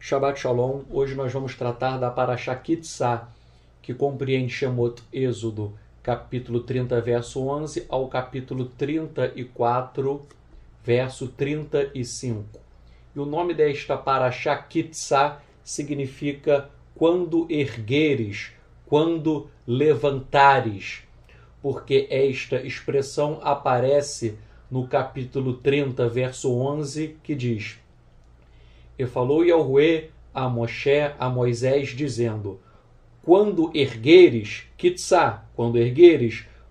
Shabbat Shalom. Hoje nós vamos tratar da Parashá Kitzá, que compreende Shemot Êxodo, capítulo 30, verso 11, ao capítulo 34, verso 35. E o nome desta Parashá Kitzá significa quando ergueres, quando levantares, porque esta expressão aparece no capítulo 30, verso 11, que diz: E falou Yahweh a Moshe, a Moisés, dizendo: Quando ergueres, Kitzá,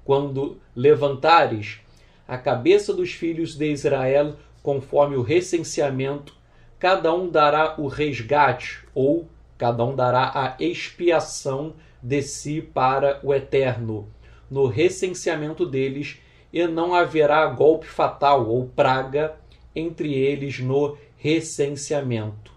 quando levantares a cabeça dos filhos de Israel, conforme o recenseamento, cada um dará o resgate, ou cada um dará a expiação de si para o Eterno, no recenseamento deles, e não haverá golpe fatal ou praga entre eles no recenseamento.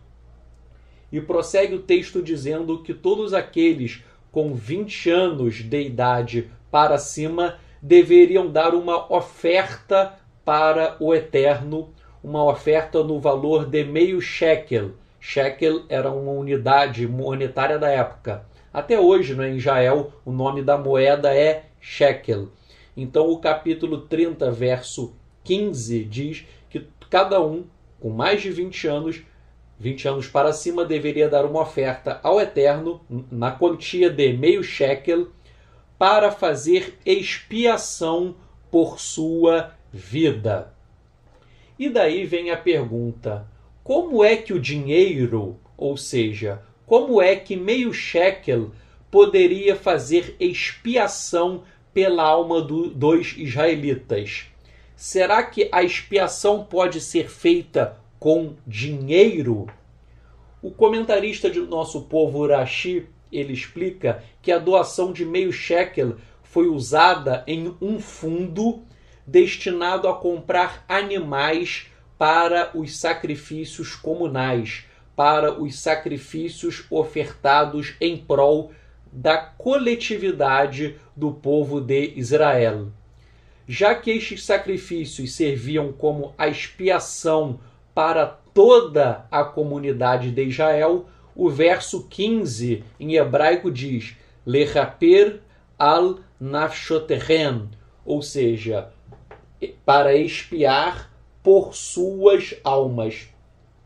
E prossegue o texto dizendo que todos aqueles com 20 anos de idade para cima deveriam dar uma oferta para o Eterno, uma oferta no valor de meio shekel. Shekel era uma unidade monetária da época. Até hoje, em Israel, o nome da moeda é shekel. Então, o capítulo 30, verso 15, diz que cada um com mais de 20 anos para cima, deveria dar uma oferta ao Eterno, na quantia de meio shekel, para fazer expiação por sua vida. E daí vem a pergunta: como é que o dinheiro, ou seja, como é que meio shekel poderia fazer expiação pela alma dos israelitas? Será que a expiação pode ser feita com dinheiro? O comentarista do nosso povo Urashi, ele explica que a doação de meio shekel foi usada em um fundo destinado a comprar animais para os sacrifícios comunais, para os sacrifícios ofertados em prol da coletividade do povo de Israel. Já que estes sacrifícios serviam como a expiação para toda a comunidade de Israel, o verso 15 em hebraico diz: Lechaper al nafshotechem, ou seja, para expiar por suas almas.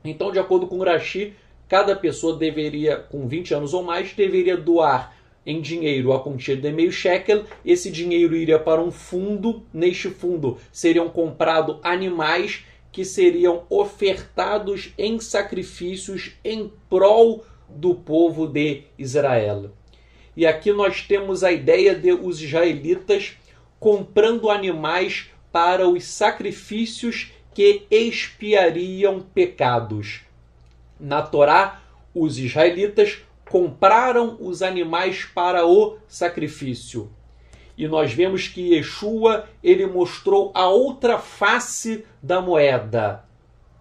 Então, de acordo com o Rashi, cada pessoa deveria, com 20 anos ou mais, deveria doar em dinheiro a quantia de meio shekel. Esse dinheiro iria para um fundo. Neste fundo seriam comprados animais que seriam ofertados em sacrifícios em prol do povo de Israel. E aqui nós temos a ideia de os israelitas comprando animais para os sacrifícios que expiariam pecados. Na Torá, os israelitas compraram os animais para o sacrifício. E nós vemos que Yeshua, ele mostrou a outra face da moeda.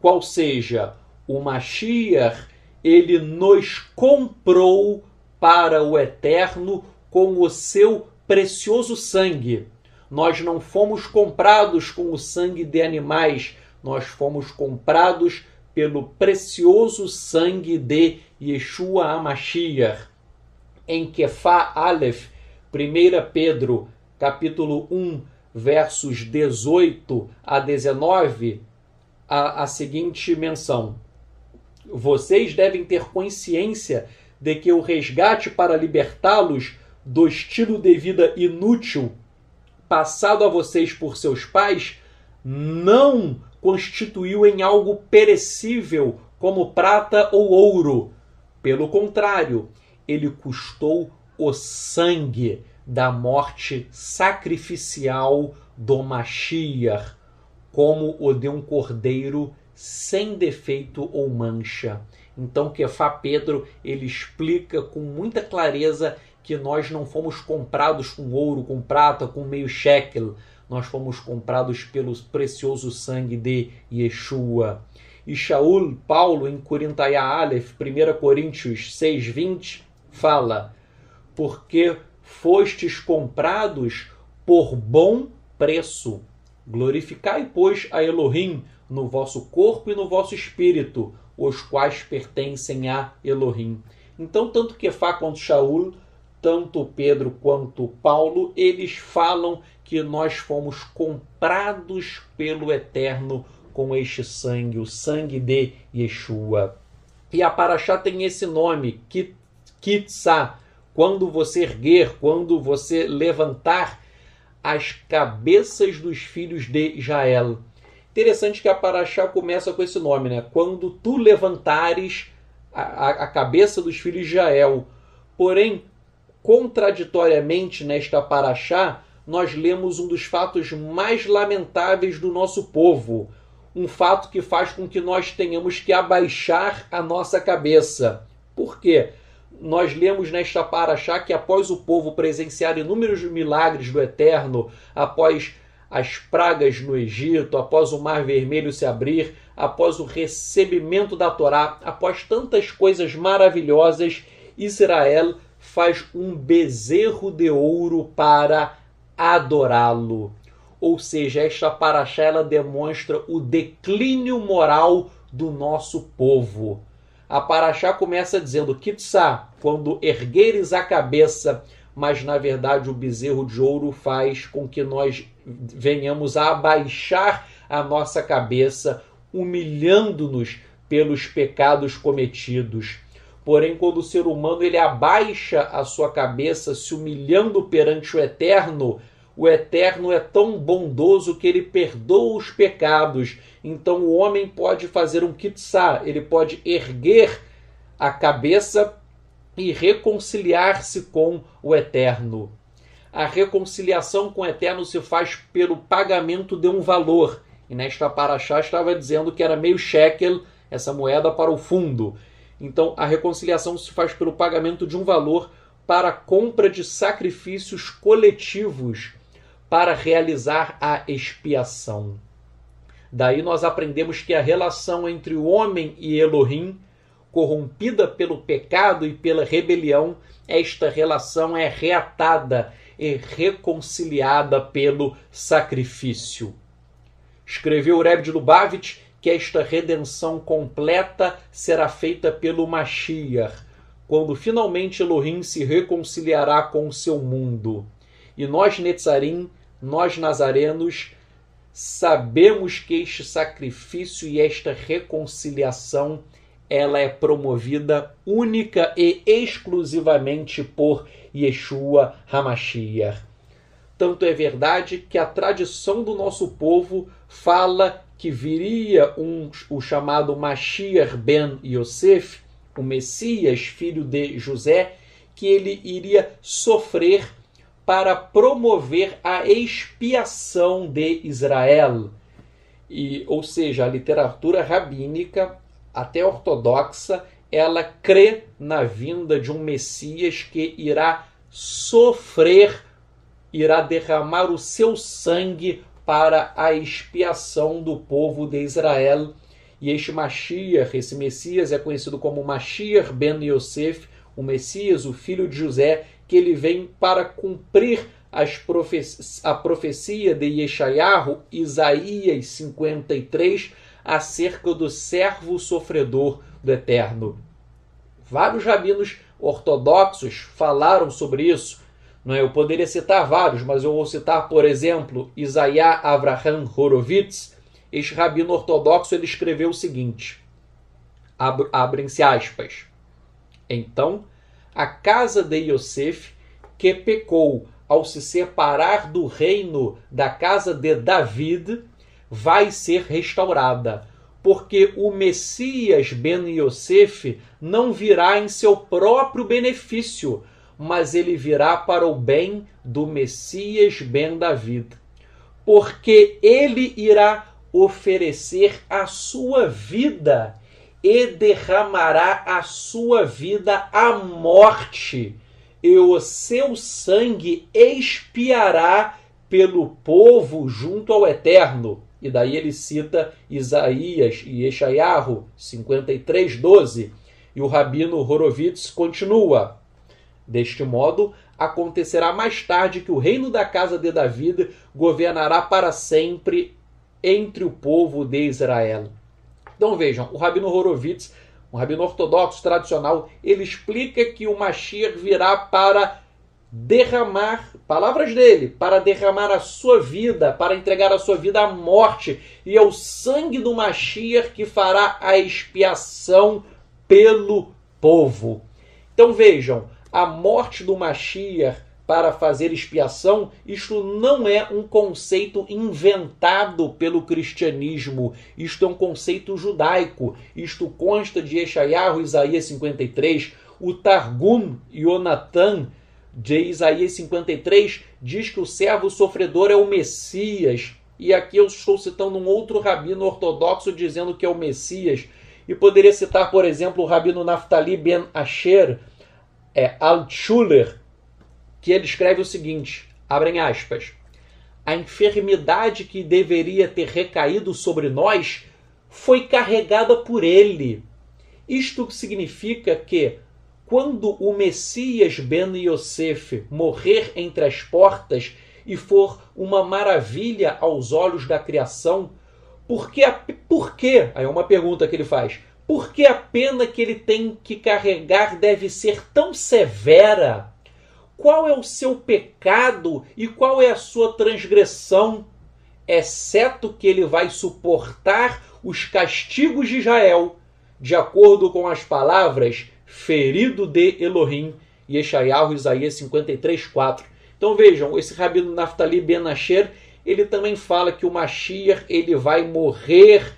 Qual seja, o Mashiach, ele nos comprou para o Eterno com o seu precioso sangue. Nós não fomos comprados com o sangue de animais, nós fomos comprados pelo precioso sangue de Yeshua HaMashiach. Em Kefá Aleph, 1 Pedro, capítulo 1, versos 18 a 19, a seguinte menção: Vocês devem ter consciência de que o resgate para libertá-los do estilo de vida inútil passado a vocês por seus pais não constituiu em algo perecível como prata ou ouro. Pelo contrário, ele custou o sangue da morte sacrificial do Mashiach, como o de um cordeiro sem defeito ou mancha. Então, Kefá Pedro, ele explica com muita clareza que nós não fomos comprados com ouro, com prata, com meio shekel. Nós fomos comprados pelo precioso sangue de Yeshua. E Shaul, Paulo, em Corintaiá Aleph, 1 Coríntios 6:20, fala: Porque fostes comprados por bom preço. Glorificai, pois, a Elohim no vosso corpo e no vosso espírito, os quais pertencem a Elohim. Então, tanto Quefá quanto Shaul, tanto Pedro quanto Paulo, eles falam que nós fomos comprados pelo Eterno com este sangue, o sangue de Yeshua. E a Paraxá tem esse nome, Kitzá, quando você erguer, quando você levantar as cabeças dos filhos de Israel. Interessante que a Paraxá começa com esse nome, né? Quando tu levantares a cabeça dos filhos de Israel. Porém, contraditoriamente nesta Paraxá, nós lemos um dos fatos mais lamentáveis do nosso povo. Um fato que faz com que nós tenhamos que abaixar a nossa cabeça. Por quê? Nós lemos nesta Paraxá que após o povo presenciar inúmeros milagres do Eterno, após as pragas no Egito, após o Mar Vermelho se abrir, após o recebimento da Torá, após tantas coisas maravilhosas, Israel faz um bezerro de ouro para adorá-lo. Ou seja, esta Paraxá ela demonstra o declínio moral do nosso povo. A Paraxá começa dizendo, Kitzá, quando ergueres a cabeça, mas na verdade o bezerro de ouro faz com que nós venhamos a abaixar a nossa cabeça, humilhando-nos pelos pecados cometidos. Porém, quando o ser humano ele abaixa a sua cabeça, se humilhando perante o Eterno é tão bondoso que ele perdoa os pecados. Então o homem pode fazer um kitzá, ele pode erguer a cabeça e reconciliar-se com o Eterno. A reconciliação com o Eterno se faz pelo pagamento de um valor. E nesta Paraxá estava dizendo que era meio shekel, essa moeda para o fundo. Então a reconciliação se faz pelo pagamento de um valor para a compra de sacrifícios coletivos para realizar a expiação. Daí nós aprendemos que a relação entre o homem e Elohim, corrompida pelo pecado e pela rebelião, esta relação é reatada e reconciliada pelo sacrifício. Escreveu o Rebbe de Lubavitch que esta redenção completa será feita pelo Mashiach, quando finalmente Elohim se reconciliará com o seu mundo. E nós, Netzarim, nós nazarenos, sabemos que este sacrifício e esta reconciliação ela é promovida única e exclusivamente por Yeshua HaMashiach. Tanto é verdade que a tradição do nosso povo fala que viria o chamado Mashiach ben Yosef, o Messias, filho de José, que ele iria sofrer para promover a expiação de Israel. Ou seja, a literatura rabínica, até ortodoxa, ela crê na vinda de um Messias que irá sofrer, irá derramar o seu sangue para a expiação do povo de Israel. E este Mashiach, esse Messias, é conhecido como Mashiach ben Yosef, o Messias, o filho de José, que ele vem para cumprir a profecia de Yeshayahu, Isaías 53, acerca do servo sofredor do Eterno. Vários rabinos ortodoxos falaram sobre isso. Eu poderia citar vários, mas eu vou citar, por exemplo, Isaiah Avraham Horovitz. Este rabino ortodoxo ele escreveu o seguinte, abrem-se aspas, então, a casa de Yosef, que pecou ao se separar do reino da casa de David, vai ser restaurada, porque o Messias ben Yosef não virá em seu próprio benefício, mas ele virá para o bem do Messias ben David, porque ele irá oferecer a sua vida e derramará a sua vida à morte, e o seu sangue expiará pelo povo junto ao Eterno. E daí ele cita Isaías e Yeshayahu 53:12. E o rabino Horovitz continua, deste modo, acontecerá mais tarde que o reino da casa de David governará para sempre entre o povo de Israel. Então vejam, o Rabino Horovitz, um rabino ortodoxo tradicional, ele explica que o Mashiach virá para derramar, palavras dele, para derramar a sua vida, para entregar a sua vida à morte, e é o sangue do Mashiach que fará a expiação pelo povo. Então vejam, a morte do Mashiach para fazer expiação, isto não é um conceito inventado pelo cristianismo, isto é um conceito judaico, isto consta de Yeshayahu, Isaías 53, o Targum Yonatan de Isaías 53 diz que o servo sofredor é o Messias, e aqui eu estou citando um outro rabino ortodoxo dizendo que é o Messias, e poderia citar, por exemplo, o rabino Naftali ben Asher Altshuler, que ele escreve o seguinte, abrem aspas, a enfermidade que deveria ter recaído sobre nós foi carregada por ele. Isto significa que, quando o Messias Ben Yosef morrer entre as portas e for uma maravilha aos olhos da criação, por que? Aí é uma pergunta que ele faz. Por que a pena que ele tem que carregar deve ser tão severa? Qual é o seu pecado e qual é a sua transgressão, exceto que ele vai suportar os castigos de Israel, de acordo com as palavras ferido de Elohim, Yeshayahu, Isaías 53, 4. Então vejam, esse rabino Naftali ben Asher, ele também fala que o Mashiach ele vai morrer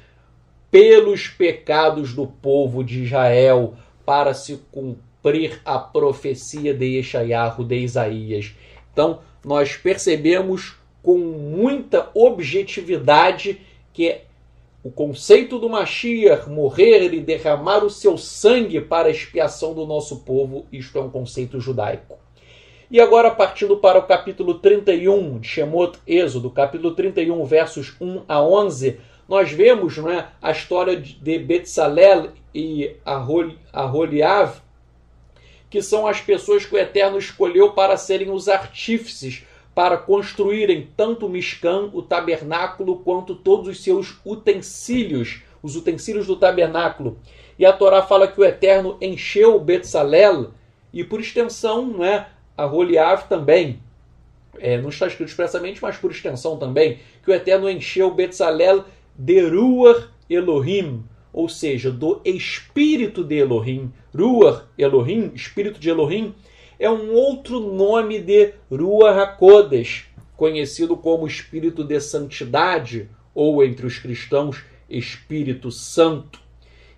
pelos pecados do povo de Israel para se cumprir a profecia de Yeshayahu, de Isaías. Então, nós percebemos com muita objetividade que o conceito do Mashiach morrer e derramar o seu sangue para a expiação do nosso povo, isto é um conceito judaico. E agora, partindo para o capítulo 31 de Shemot Êxodo, capítulo 31, versos 1 a 11, nós vemos, não é, a história de Betzalel e Aholiav, que são as pessoas que o Eterno escolheu para serem os artífices, para construírem tanto o Mishkan, o tabernáculo, quanto todos os seus utensílios, os utensílios do tabernáculo. E a Torá fala que o Eterno encheu Betzalel, e por extensão, não é, Aholiav também, não está escrito expressamente, mas por extensão também, que o Eterno encheu Betzalel de Ruach Elohim, ou seja, do Espírito de Elohim. Ruach Elohim, Espírito de Elohim, é um outro nome de Ruach HaKodesh, conhecido como Espírito de Santidade, ou entre os cristãos, Espírito Santo.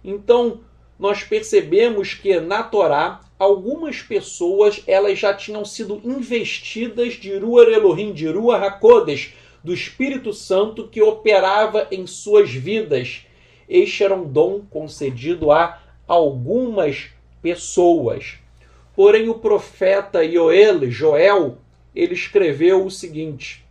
Então, nós percebemos que na Torá, algumas pessoas elas já tinham sido investidas de Ruach Elohim, de Ruach HaKodesh, do Espírito Santo que operava em suas vidas. Este era um dom concedido a algumas pessoas. Porém, o profeta Joel, ele escreveu o seguinte,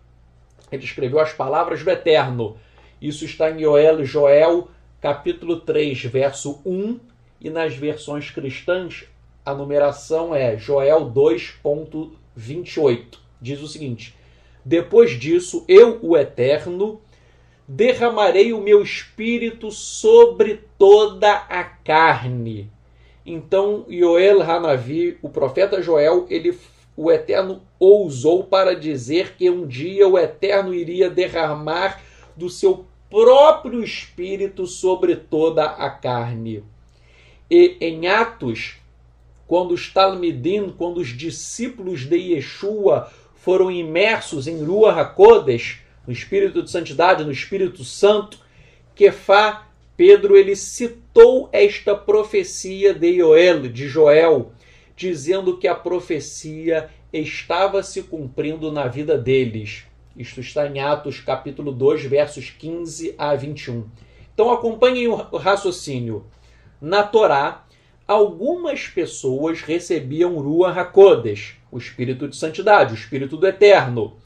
ele escreveu as palavras do Eterno. Isso está em Joel, capítulo 3, verso 1, e nas versões cristãs, a numeração é Joel 2.28. Diz o seguinte, depois disso, eu, o Eterno, derramarei o meu espírito sobre toda a carne. Então, Yoel Hanavi, o profeta Joel, o Eterno ousou para dizer que um dia o Eterno iria derramar do seu próprio espírito sobre toda a carne. E em Atos, quando os Talmidim, quando os discípulos de Yeshua foram imersos em Ruach HaKodesh, no Espírito de Santidade, no Espírito Santo, Kefá, Pedro, ele citou esta profecia de Joel, dizendo que a profecia estava se cumprindo na vida deles. Isto está em Atos, capítulo 2, versos 15 a 21. Então acompanhem o raciocínio. Na Torá, algumas pessoas recebiam Ruach HaKodesh, o Espírito de Santidade, o Espírito do Eterno.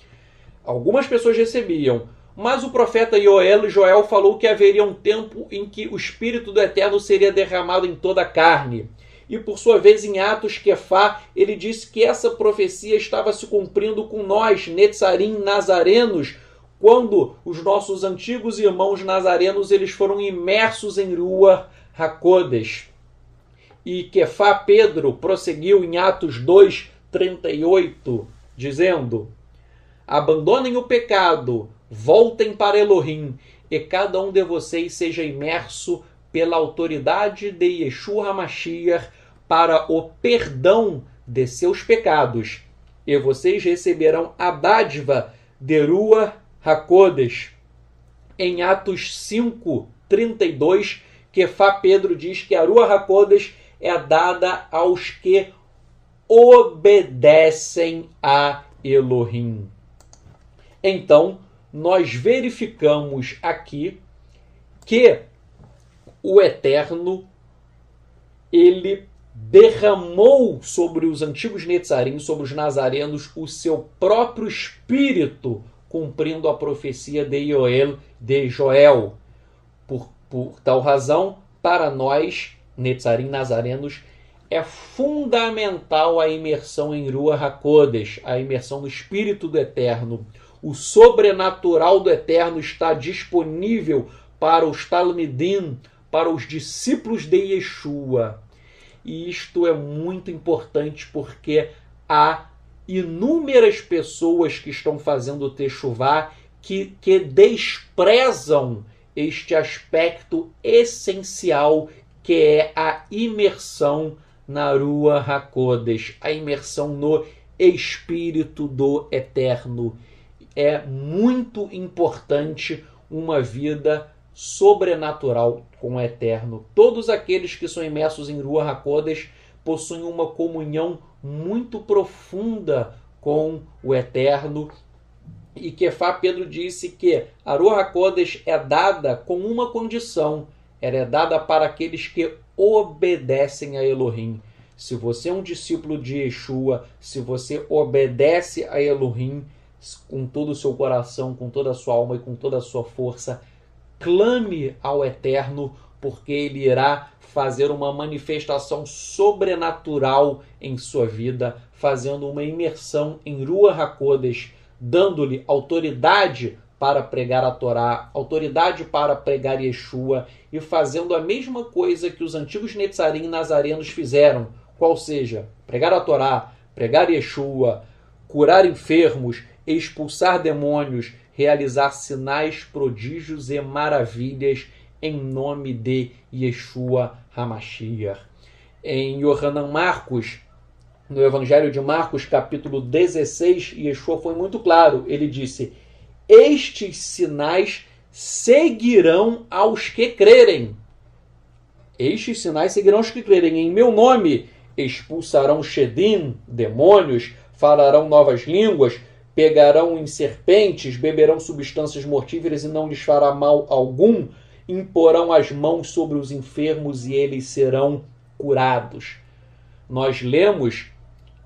Algumas pessoas recebiam, mas o profeta Joel falou que haveria um tempo em que o Espírito do Eterno seria derramado em toda a carne. E por sua vez, em Atos, Kefá, ele disse que essa profecia estava se cumprindo com nós, Netzarim, nazarenos, quando os nossos antigos irmãos nazarenos eles foram imersos em Ruach HaKodesh. E Kefá Pedro prosseguiu em Atos 2:38, dizendo: abandonem o pecado, voltem para Elohim, e cada um de vocês seja imerso pela autoridade de Yeshua HaMashiach para o perdão de seus pecados, e vocês receberão a dádiva de Ruach HaKodesh. Em Atos 5:32, Kefá Pedro diz que a Ruach HaKodesh é dada aos que obedecem a Elohim. Então, nós verificamos aqui que o Eterno, ele derramou sobre os antigos Netzarim, sobre os nazarenos, o seu próprio espírito, cumprindo a profecia de Joel. Por tal razão, para nós, Netzarim nazarenos, é fundamental a imersão em Ruach HaKodesh, a imersão no Espírito do Eterno. O sobrenatural do Eterno está disponível para os Talmidim, para os discípulos de Yeshua. E isto é muito importante porque há inúmeras pessoas que estão fazendo Teshuvá que desprezam este aspecto essencial que é a imersão na Ruach HaKodesh, a imersão no Espírito do Eterno. É muito importante uma vida sobrenatural com o Eterno. Todos aqueles que são imersos em Ruach HaKodesh possuem uma comunhão muito profunda com o Eterno. E Kefá Pedro disse que a Ruach HaKodesh é dada com uma condição: ela é dada para aqueles que obedecem a Elohim. Se você é um discípulo de Yeshua, se você obedece a Elohim com todo o seu coração, com toda a sua alma e com toda a sua força, clame ao Eterno, porque Ele irá fazer uma manifestação sobrenatural em sua vida, fazendo uma imersão em Ruach HaKodesh, dando-lhe autoridade para pregar a Torá, autoridade para pregar Yeshua, e fazendo a mesma coisa que os antigos Netzarim nazarenos fizeram, qual seja, pregar a Torá, pregar Yeshua, curar enfermos, expulsar demônios, realizar sinais, prodígios e maravilhas em nome de Yeshua HaMashiach. Em Yohanan Marcos, no Evangelho de Marcos, capítulo 16, Yeshua foi muito claro. Ele disse: estes sinais seguirão aos que crerem. Estes sinais seguirão aos que crerem. Em meu nome expulsarão shedim, demônios, falarão novas línguas, pegarão em serpentes, beberão substâncias mortíferas e não lhes fará mal algum, imporão as mãos sobre os enfermos e eles serão curados. Nós lemos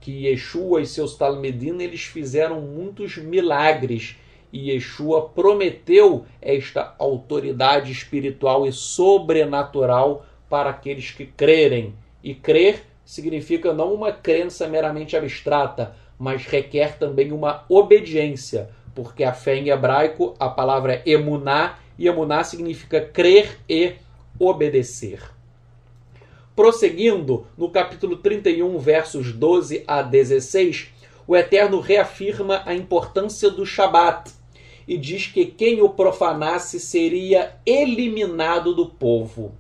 que Yeshua e seus Talmidim, eles fizeram muitos milagres, e Yeshua prometeu esta autoridade espiritual e sobrenatural para aqueles que crerem. E crer significa não uma crença meramente abstrata, mas requer também uma obediência, porque a fé em hebraico, a palavra é emuná, e emuná significa crer e obedecer. Prosseguindo, no capítulo 31, versos 12 a 16, o Eterno reafirma a importância do Shabat e diz que quem o profanasse seria eliminado do povo.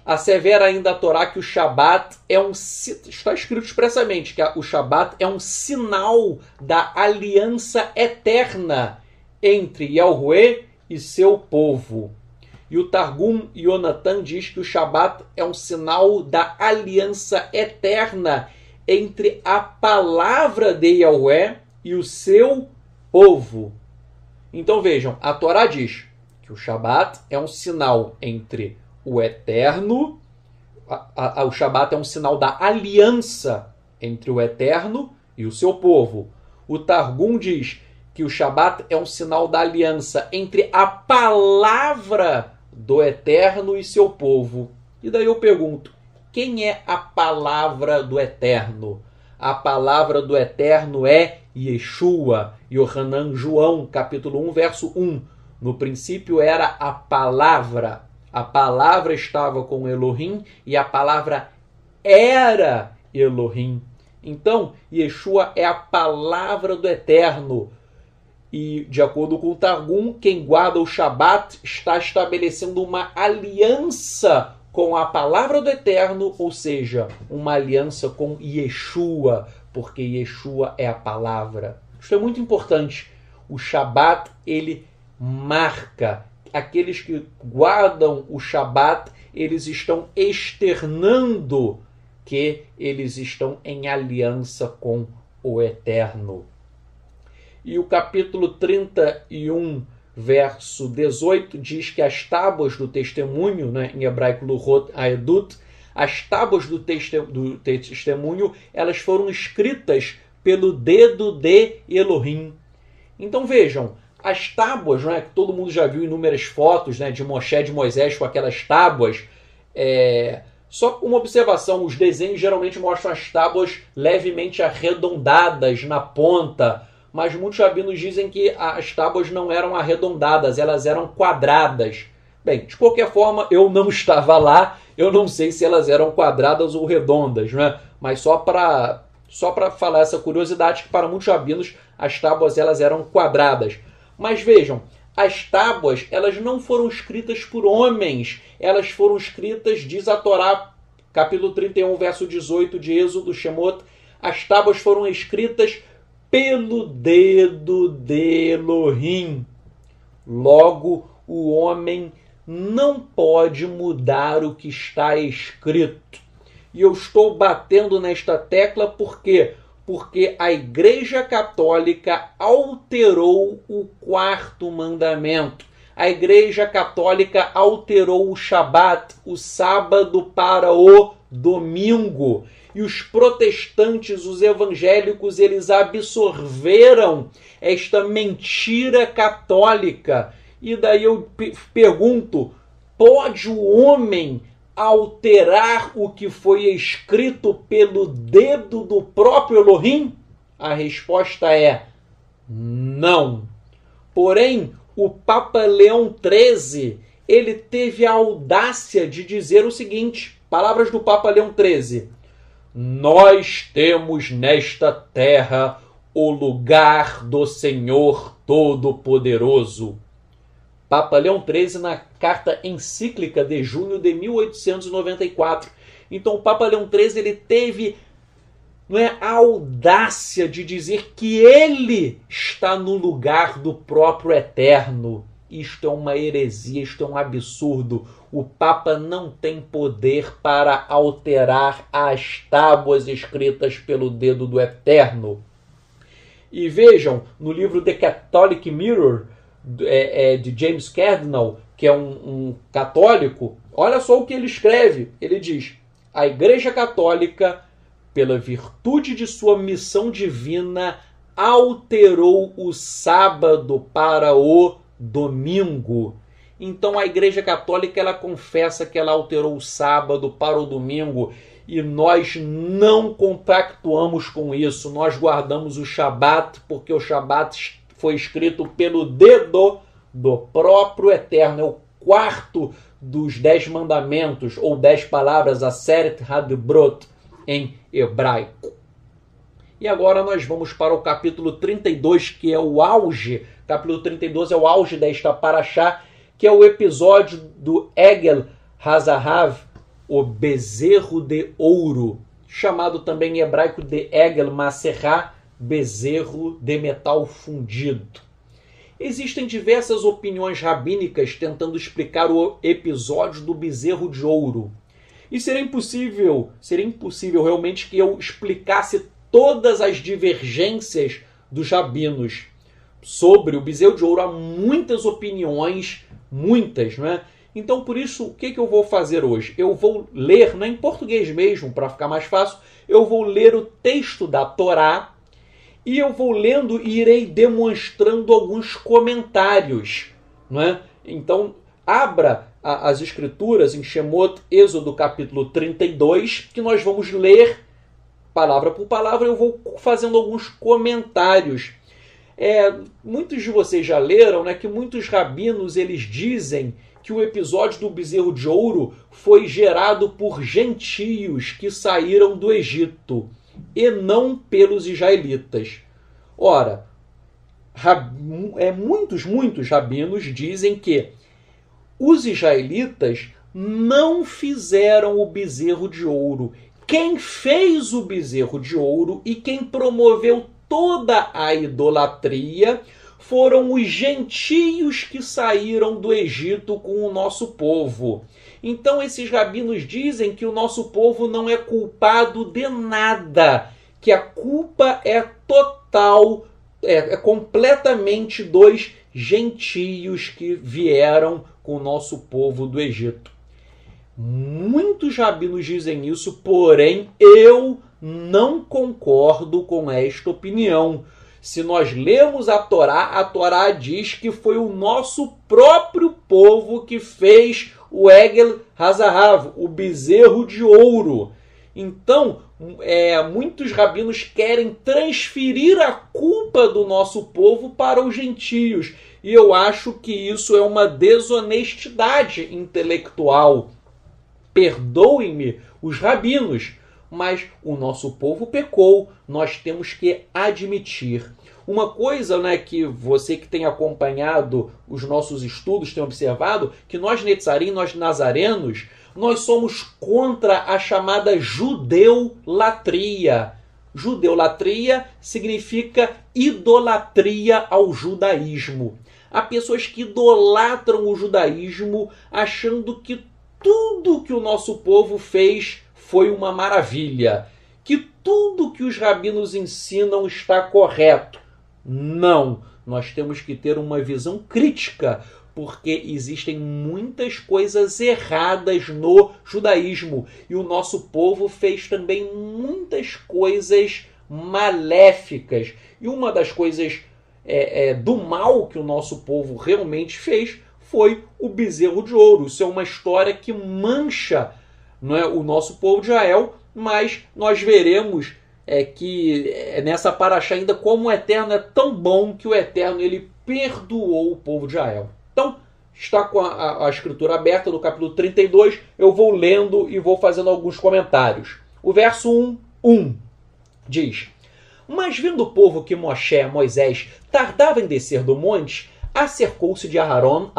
Assevera ainda a Torá que o Shabat está escrito expressamente que o Shabat é um sinal da aliança eterna entre Yahuwah e seu povo. E o Targum Yonatan diz que o Shabat é um sinal da aliança eterna entre a palavra de Yahuwah e o seu povo. Então vejam, a Torá diz que o Shabat é um sinal entre o Eterno, o Shabat é um sinal da aliança entre o Eterno e o seu povo. O Targum diz que o Shabat é um sinal da aliança entre a palavra do Eterno e seu povo. E daí eu pergunto, quem é a palavra do Eterno? A palavra do Eterno é Yeshua, Yohanan João, capítulo 1, verso 1. No princípio era a palavra estava com Elohim e a palavra era Elohim. Então, Yeshua é a palavra do Eterno. E, de acordo com o Targum, quem guarda o Shabat está estabelecendo uma aliança com a palavra do Eterno, ou seja, uma aliança com Yeshua, porque Yeshua é a palavra. Isso é muito importante. O Shabat, ele marca. Aqueles que guardam o Shabat, eles estão externando que eles estão em aliança com o Eterno. E o capítulo 31, verso 18, diz que as tábuas do testemunho, né, em hebraico Luhot Haedut, as tábuas do testemunho, elas foram escritas pelo dedo de Elohim. Então vejam, as tábuas, né, que todo mundo já viu inúmeras fotos, né, de Moshe, de Moisés com aquelas tábuas, só uma observação, os desenhos geralmente mostram as tábuas levemente arredondadas na ponta, mas muitos rabinos dizem que as tábuas não eram arredondadas, elas eram quadradas. Bem, de qualquer forma, eu não estava lá, eu não sei se elas eram quadradas ou redondas, né? Mas só para falar essa curiosidade, que para muitos rabinos as tábuas elas eram quadradas. Mas vejam, as tábuas elas não foram escritas por homens, elas foram escritas, diz a Torá, capítulo 31, verso 18 de Êxodo, Shemot, as tábuas foram escritas pelo dedo de Elohim. Logo, o homem não pode mudar o que está escrito. E eu estou batendo nesta tecla por quê? Porque a Igreja Católica alterou o quarto mandamento. A Igreja Católica alterou o Shabat, o sábado, para o domingo. E os protestantes, os evangélicos, eles absorveram esta mentira católica. E daí eu pergunto, pode o homem alterar o que foi escrito pelo dedo do próprio Elohim? A resposta é não. Porém, o Papa Leão XIII, ele teve a audácia de dizer o seguinte, palavras do Papa Leão XIII, nós temos nesta terra o lugar do Senhor Todo-Poderoso. Papa Leão XIII na carta encíclica de junho de 1894. Então o Papa Leão XIII ele teve a audácia de dizer que ele está no lugar do próprio Eterno. Isto é uma heresia, isto é um absurdo. O Papa não tem poder para alterar as tábuas escritas pelo dedo do Eterno. E vejam, no livro The Catholic Mirror, de James Cardinal, que é um católico, olha só o que ele escreve. Ele diz, a Igreja Católica, pela virtude de sua missão divina, alterou o sábado para o domingo. Então a Igreja Católica ela confessa que ela alterou o sábado para o domingo e nós não compactuamos com isso. Nós guardamos o Shabat porque o Shabat foi escrito pelo dedo do próprio Eterno. É o quarto dos 10 mandamentos ou 10 palavras, Aseret HaDibrot em hebraico. E agora nós vamos para o capítulo 32, que é o auge. Capítulo 32 é o auge desta paraxá, que é o episódio do Egel Hazahav, o bezerro de ouro, chamado também em hebraico de Egel Maserá, bezerro de metal fundido. Existem diversas opiniões rabínicas tentando explicar o episódio do bezerro de ouro. E seria impossível realmente que eu explicasse todas as divergências dos rabinos sobre o bezerro de ouro. Há muitas opiniões, muitas, não é? Então, por isso, o que eu vou fazer hoje? Eu vou ler, em português mesmo, para ficar mais fácil, eu vou ler o texto da Torá e eu vou lendo e irei demonstrando alguns comentários, não é? Então, abra as escrituras em Shemot, Êxodo capítulo 32, que nós vamos ler palavra por palavra, eu vou fazendo alguns comentários. Muitos de vocês já leram, né, que muitos rabinos eles dizem que o episódio do bezerro de ouro foi gerado por gentios que saíram do Egito e não pelos israelitas. Ora, muitos rabinos dizem que os israelitas não fizeram o bezerro de ouro. Quem fez o bezerro de ouro e quem promoveu toda a idolatria foram os gentios que saíram do Egito com o nosso povo. Então esses rabinos dizem que o nosso povo não é culpado de nada, que a culpa é total, é completamente dos gentios que vieram com o nosso povo do Egito. Muitos rabinos dizem isso, porém eu não concordo com esta opinião. Se nós lemos a Torá diz que foi o nosso próprio povo que fez o Egel Hazahav, o bezerro de ouro. Então, muitos rabinos querem transferir a culpa do nosso povo para os gentios. E eu acho que isso é uma desonestidade intelectual. Perdoem-me os rabinos, mas o nosso povo pecou, nós temos que admitir. Uma coisa, né, que você que tem acompanhado os nossos estudos tem observado, que nós netzarim, nós nazarenos, nós somos contra a chamada judeulatria. Judeulatria significa idolatria ao judaísmo. Há pessoas que idolatram o judaísmo achando que tudo que o nosso povo fez foi uma maravilha, que tudo que os rabinos ensinam está correto. Não, nós temos que ter uma visão crítica, porque existem muitas coisas erradas no judaísmo e o nosso povo fez também muitas coisas maléficas. E uma das coisas do mal que o nosso povo realmente fez foi o bezerro de ouro. Isso é uma história que mancha, não é, o nosso povo de Israel, mas nós veremos que nessa paraxá ainda como o Eterno é tão bom que o Eterno ele perdoou o povo de Israel. Então, está com a escritura aberta no capítulo 32, eu vou lendo e vou fazendo alguns comentários. O verso 1 diz: Mas vendo o povo que Moisés, tardava em descer do monte, acercou-se de Arão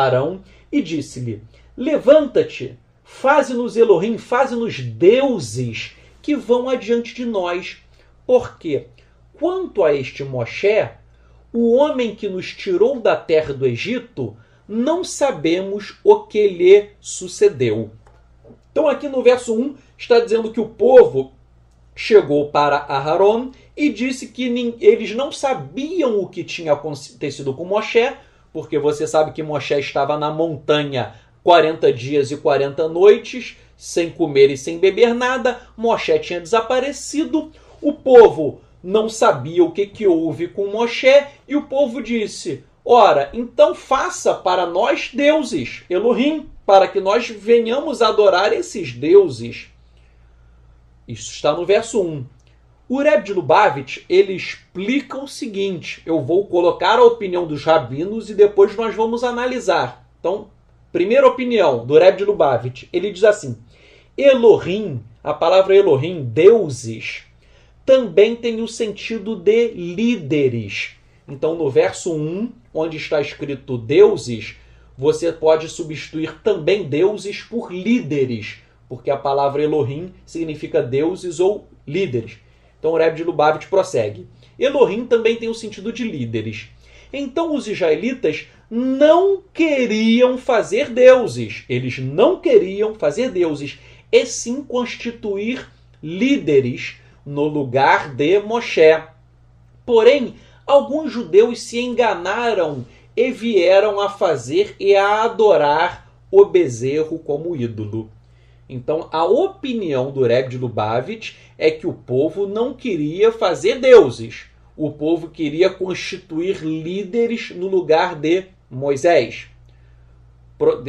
e disse-lhe: Levanta-te, faze-nos Elohim, faze-nos deuses que vão adiante de nós. Porque, quanto a este Moshe, o homem que nos tirou da terra do Egito, não sabemos o que lhe sucedeu. Então aqui no verso 1 está dizendo que o povo chegou para Aharon e disse que eles não sabiam o que tinha acontecido com Moshe, porque você sabe que Moshe estava na montanha 40 dias e 40 noites, sem comer e sem beber nada. Moshe tinha desaparecido, o povo não sabia o que houve com Moshe, e o povo disse: ora, então faça para nós deuses, Elohim, para que nós venhamos adorar esses deuses. Isso está no verso 1. O Rebbe de Lubavitch, ele explica o seguinte, eu vou colocar a opinião dos rabinos e depois nós vamos analisar. Então, primeira opinião do Rebbe de Lubavitch, ele diz assim: Elohim, a palavra Elohim, deuses, também tem o sentido de líderes. Então, no verso 1, onde está escrito deuses, você pode substituir também deuses por líderes, porque a palavra Elohim significa deuses ou líderes. Então o Rebbe de Lubavitch prossegue. Elohim também tem o sentido de líderes. Então os israelitas não queriam fazer deuses. Eles não queriam fazer deuses, e sim constituir líderes no lugar de Moshe. Porém, alguns judeus se enganaram e vieram a fazer e a adorar o bezerro como ídolo. Então, a opinião do Rebbe de Lubavitch é que o povo não queria fazer deuses. O povo queria constituir líderes no lugar de Moisés.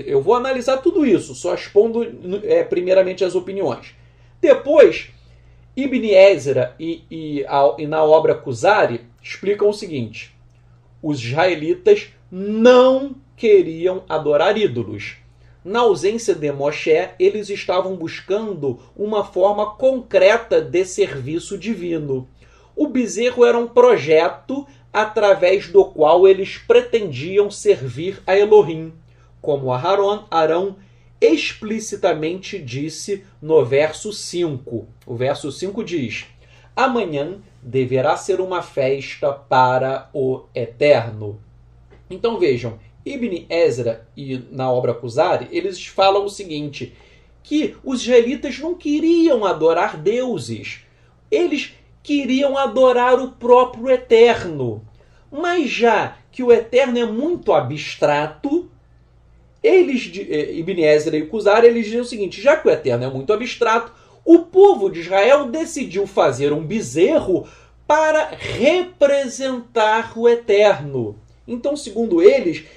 Eu vou analisar tudo isso, só expondo primeiramente as opiniões. Depois, Ibn Ezra e na obra Kuzari explicam o seguinte: os israelitas não queriam adorar ídolos. Na ausência de Moshe, eles estavam buscando uma forma concreta de serviço divino. O bezerro era um projeto através do qual eles pretendiam servir a Elohim, como Arão explicitamente disse no verso 5. O verso 5 diz: amanhã deverá ser uma festa para o Eterno. Então vejam, Ibn Ezra e na obra Kuzari, eles falam o seguinte, que os israelitas não queriam adorar deuses, eles queriam adorar o próprio Eterno. Mas já que o Eterno é muito abstrato, Ibn Ezra e Kuzari, eles dizem o seguinte: já que o Eterno é muito abstrato, o povo de Israel decidiu fazer um bezerro para representar o Eterno. Então, segundo eles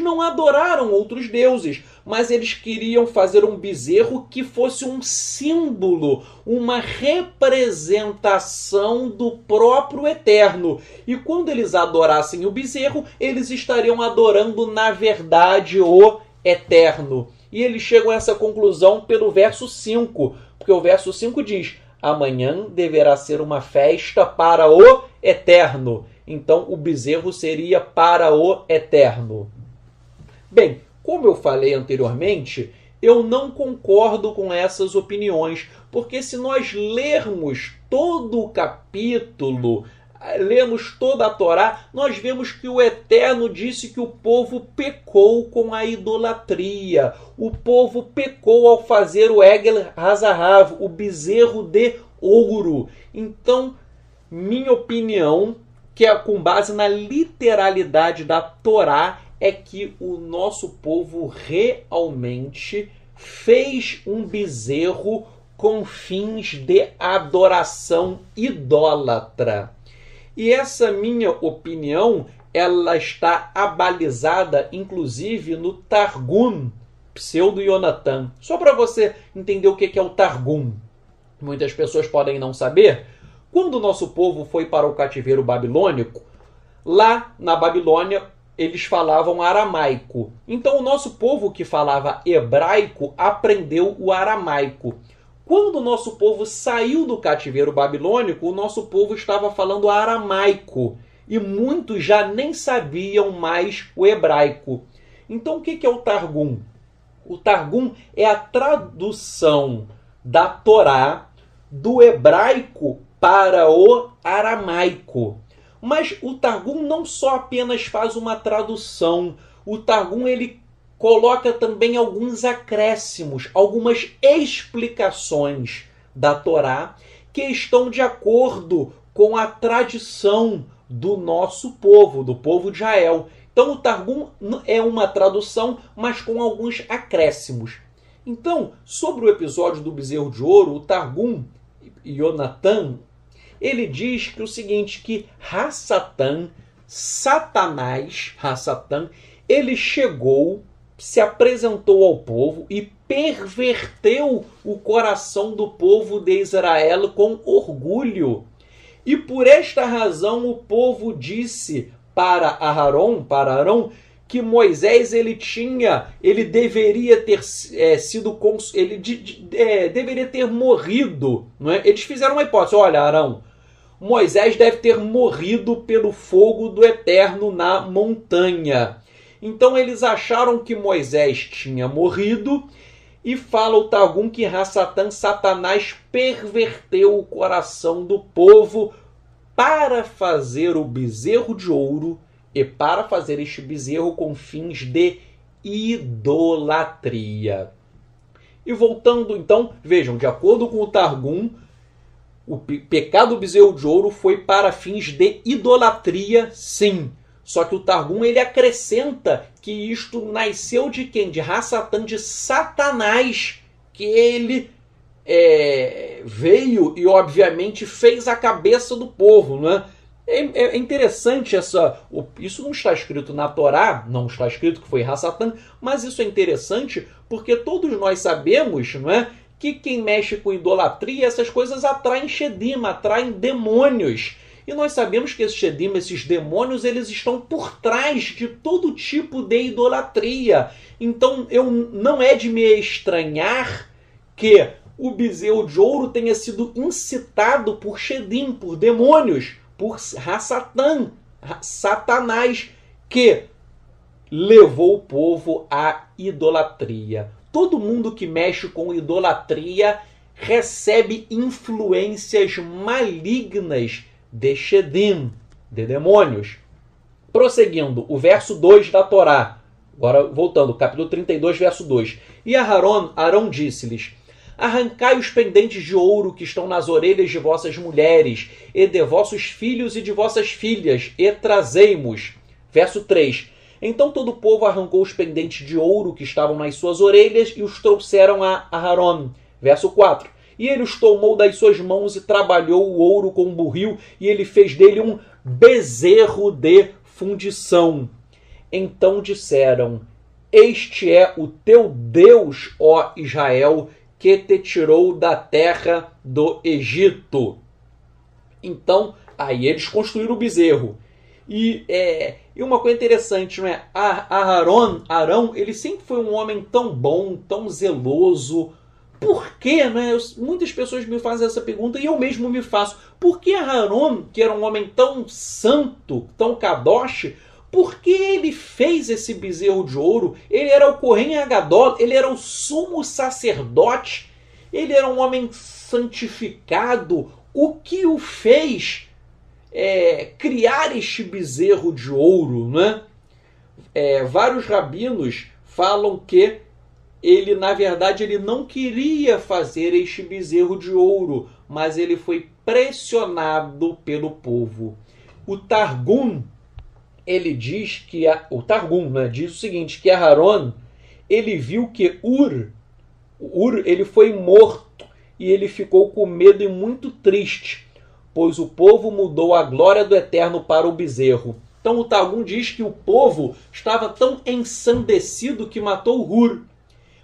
não adoraram outros deuses, mas eles queriam fazer um bezerro que fosse um símbolo, uma representação do próprio Eterno. E quando eles adorassem o bezerro, eles estariam adorando, na verdade, o Eterno. E eles chegam a essa conclusão pelo verso 5, porque o verso 5 diz: amanhã deverá ser uma festa para o Eterno. Então, o bezerro seria para o Eterno. Bem, como eu falei anteriormente, eu não concordo com essas opiniões, porque se nós lermos todo o capítulo, lemos toda a Torá, nós vemos que o Eterno disse que o povo pecou com a idolatria. O povo pecou ao fazer o Egel Hazahav, o bezerro de ouro. Então, minha opinião, que é com base na literalidade da Torá, é que o nosso povo realmente fez um bezerro com fins de adoração idólatra. E essa minha opinião, ela está abalizada, inclusive, no Targum, Pseudo-Yonatan. Só para você entender o que é o Targum. Muitas pessoas podem não saber. Quando o nosso povo foi para o cativeiro babilônico, lá na Babilônia eles falavam aramaico. Então o nosso povo que falava hebraico aprendeu o aramaico. Quando o nosso povo saiu do cativeiro babilônico, o nosso povo estava falando aramaico. E muitos já nem sabiam mais o hebraico. Então o que é o Targum? O Targum é a tradução da Torá do hebraico para o aramaico. Mas o Targum não só apenas faz uma tradução, o Targum ele coloca também alguns acréscimos, algumas explicações da Torá que estão de acordo com a tradição do nosso povo, do povo de Israel. Então o Targum é uma tradução, mas com alguns acréscimos. Então, sobre o episódio do bezerro de ouro, o Targum Yonatan, ele diz que o seguinte, que Satanás, ele chegou, se apresentou ao povo e perverteu o coração do povo de Israel com orgulho. E por esta razão o povo disse para Arão que Moisés deveria ter deveria ter morrido, não é? Eles fizeram uma hipótese: olha, Arão, Moisés deve ter morrido pelo fogo do Eterno na montanha. Então eles acharam que Moisés tinha morrido, e fala o Targum que Satanás perverteu o coração do povo para fazer o bezerro de ouro e para fazer este bezerro com fins de idolatria. E voltando então, vejam, de acordo com o Targum, o pecado do bezerro de ouro foi para fins de idolatria, sim. Só que o Targum ele acrescenta que isto nasceu de quem? De de Satanás, que ele veio e obviamente fez a cabeça do povo, não é? É interessante isso não está escrito na Torá, não está escrito que foi Satã, mas isso é interessante porque todos nós sabemos, não é, que quem mexe com idolatria, essas coisas atraem Shedim, atraem demônios. E nós sabemos que esses Shedim, esses demônios, eles estão por trás de todo tipo de idolatria. Então, não é de me estranhar que o bezerro de ouro tenha sido incitado por Shedim, por demônios, por Hassatan, Satanás, que levou o povo à idolatria. Todo mundo que mexe com idolatria recebe influências malignas de Shedim, de demônios. Prosseguindo, o verso 2 da Torá. Agora voltando, capítulo 32, verso 2. E Arão disse-lhes: arrancai os pendentes de ouro que estão nas orelhas de vossas mulheres, e de vossos filhos e de vossas filhas, e trazei-mos. Verso 3. Então todo o povo arrancou os pendentes de ouro que estavam nas suas orelhas e os trouxeram a Arão. Verso 4. E ele os tomou das suas mãos e trabalhou o ouro com um burril, e ele fez dele um bezerro de fundição. Então disseram: este é o teu Deus, ó Israel, que te tirou da terra do Egito. Então, aí eles construíram o bezerro. E uma coisa interessante, não é? Arão, ele sempre foi um homem tão bom, tão zeloso. Por quê, né? Muitas pessoas me fazem essa pergunta e eu mesmo me faço. Por que Arão, que era um homem tão santo, tão kadosh, por que ele fez esse bezerro de ouro? Ele era o Kohen Agadol, ele era o sumo sacerdote, ele era um homem santificado. O que o fez criar este bezerro de ouro, né? Vários rabinos falam que ele, na verdade, ele não queria fazer este bezerro de ouro, mas ele foi pressionado pelo povo. O Targum, ele diz que o Targum, né, diz o seguinte, que Arão, ele viu que Ur ele foi morto e ele ficou com medo e muito triste, pois o povo mudou a glória do Eterno para o bezerro. Então o Targum diz que o povo estava tão ensandecido que matou Ur.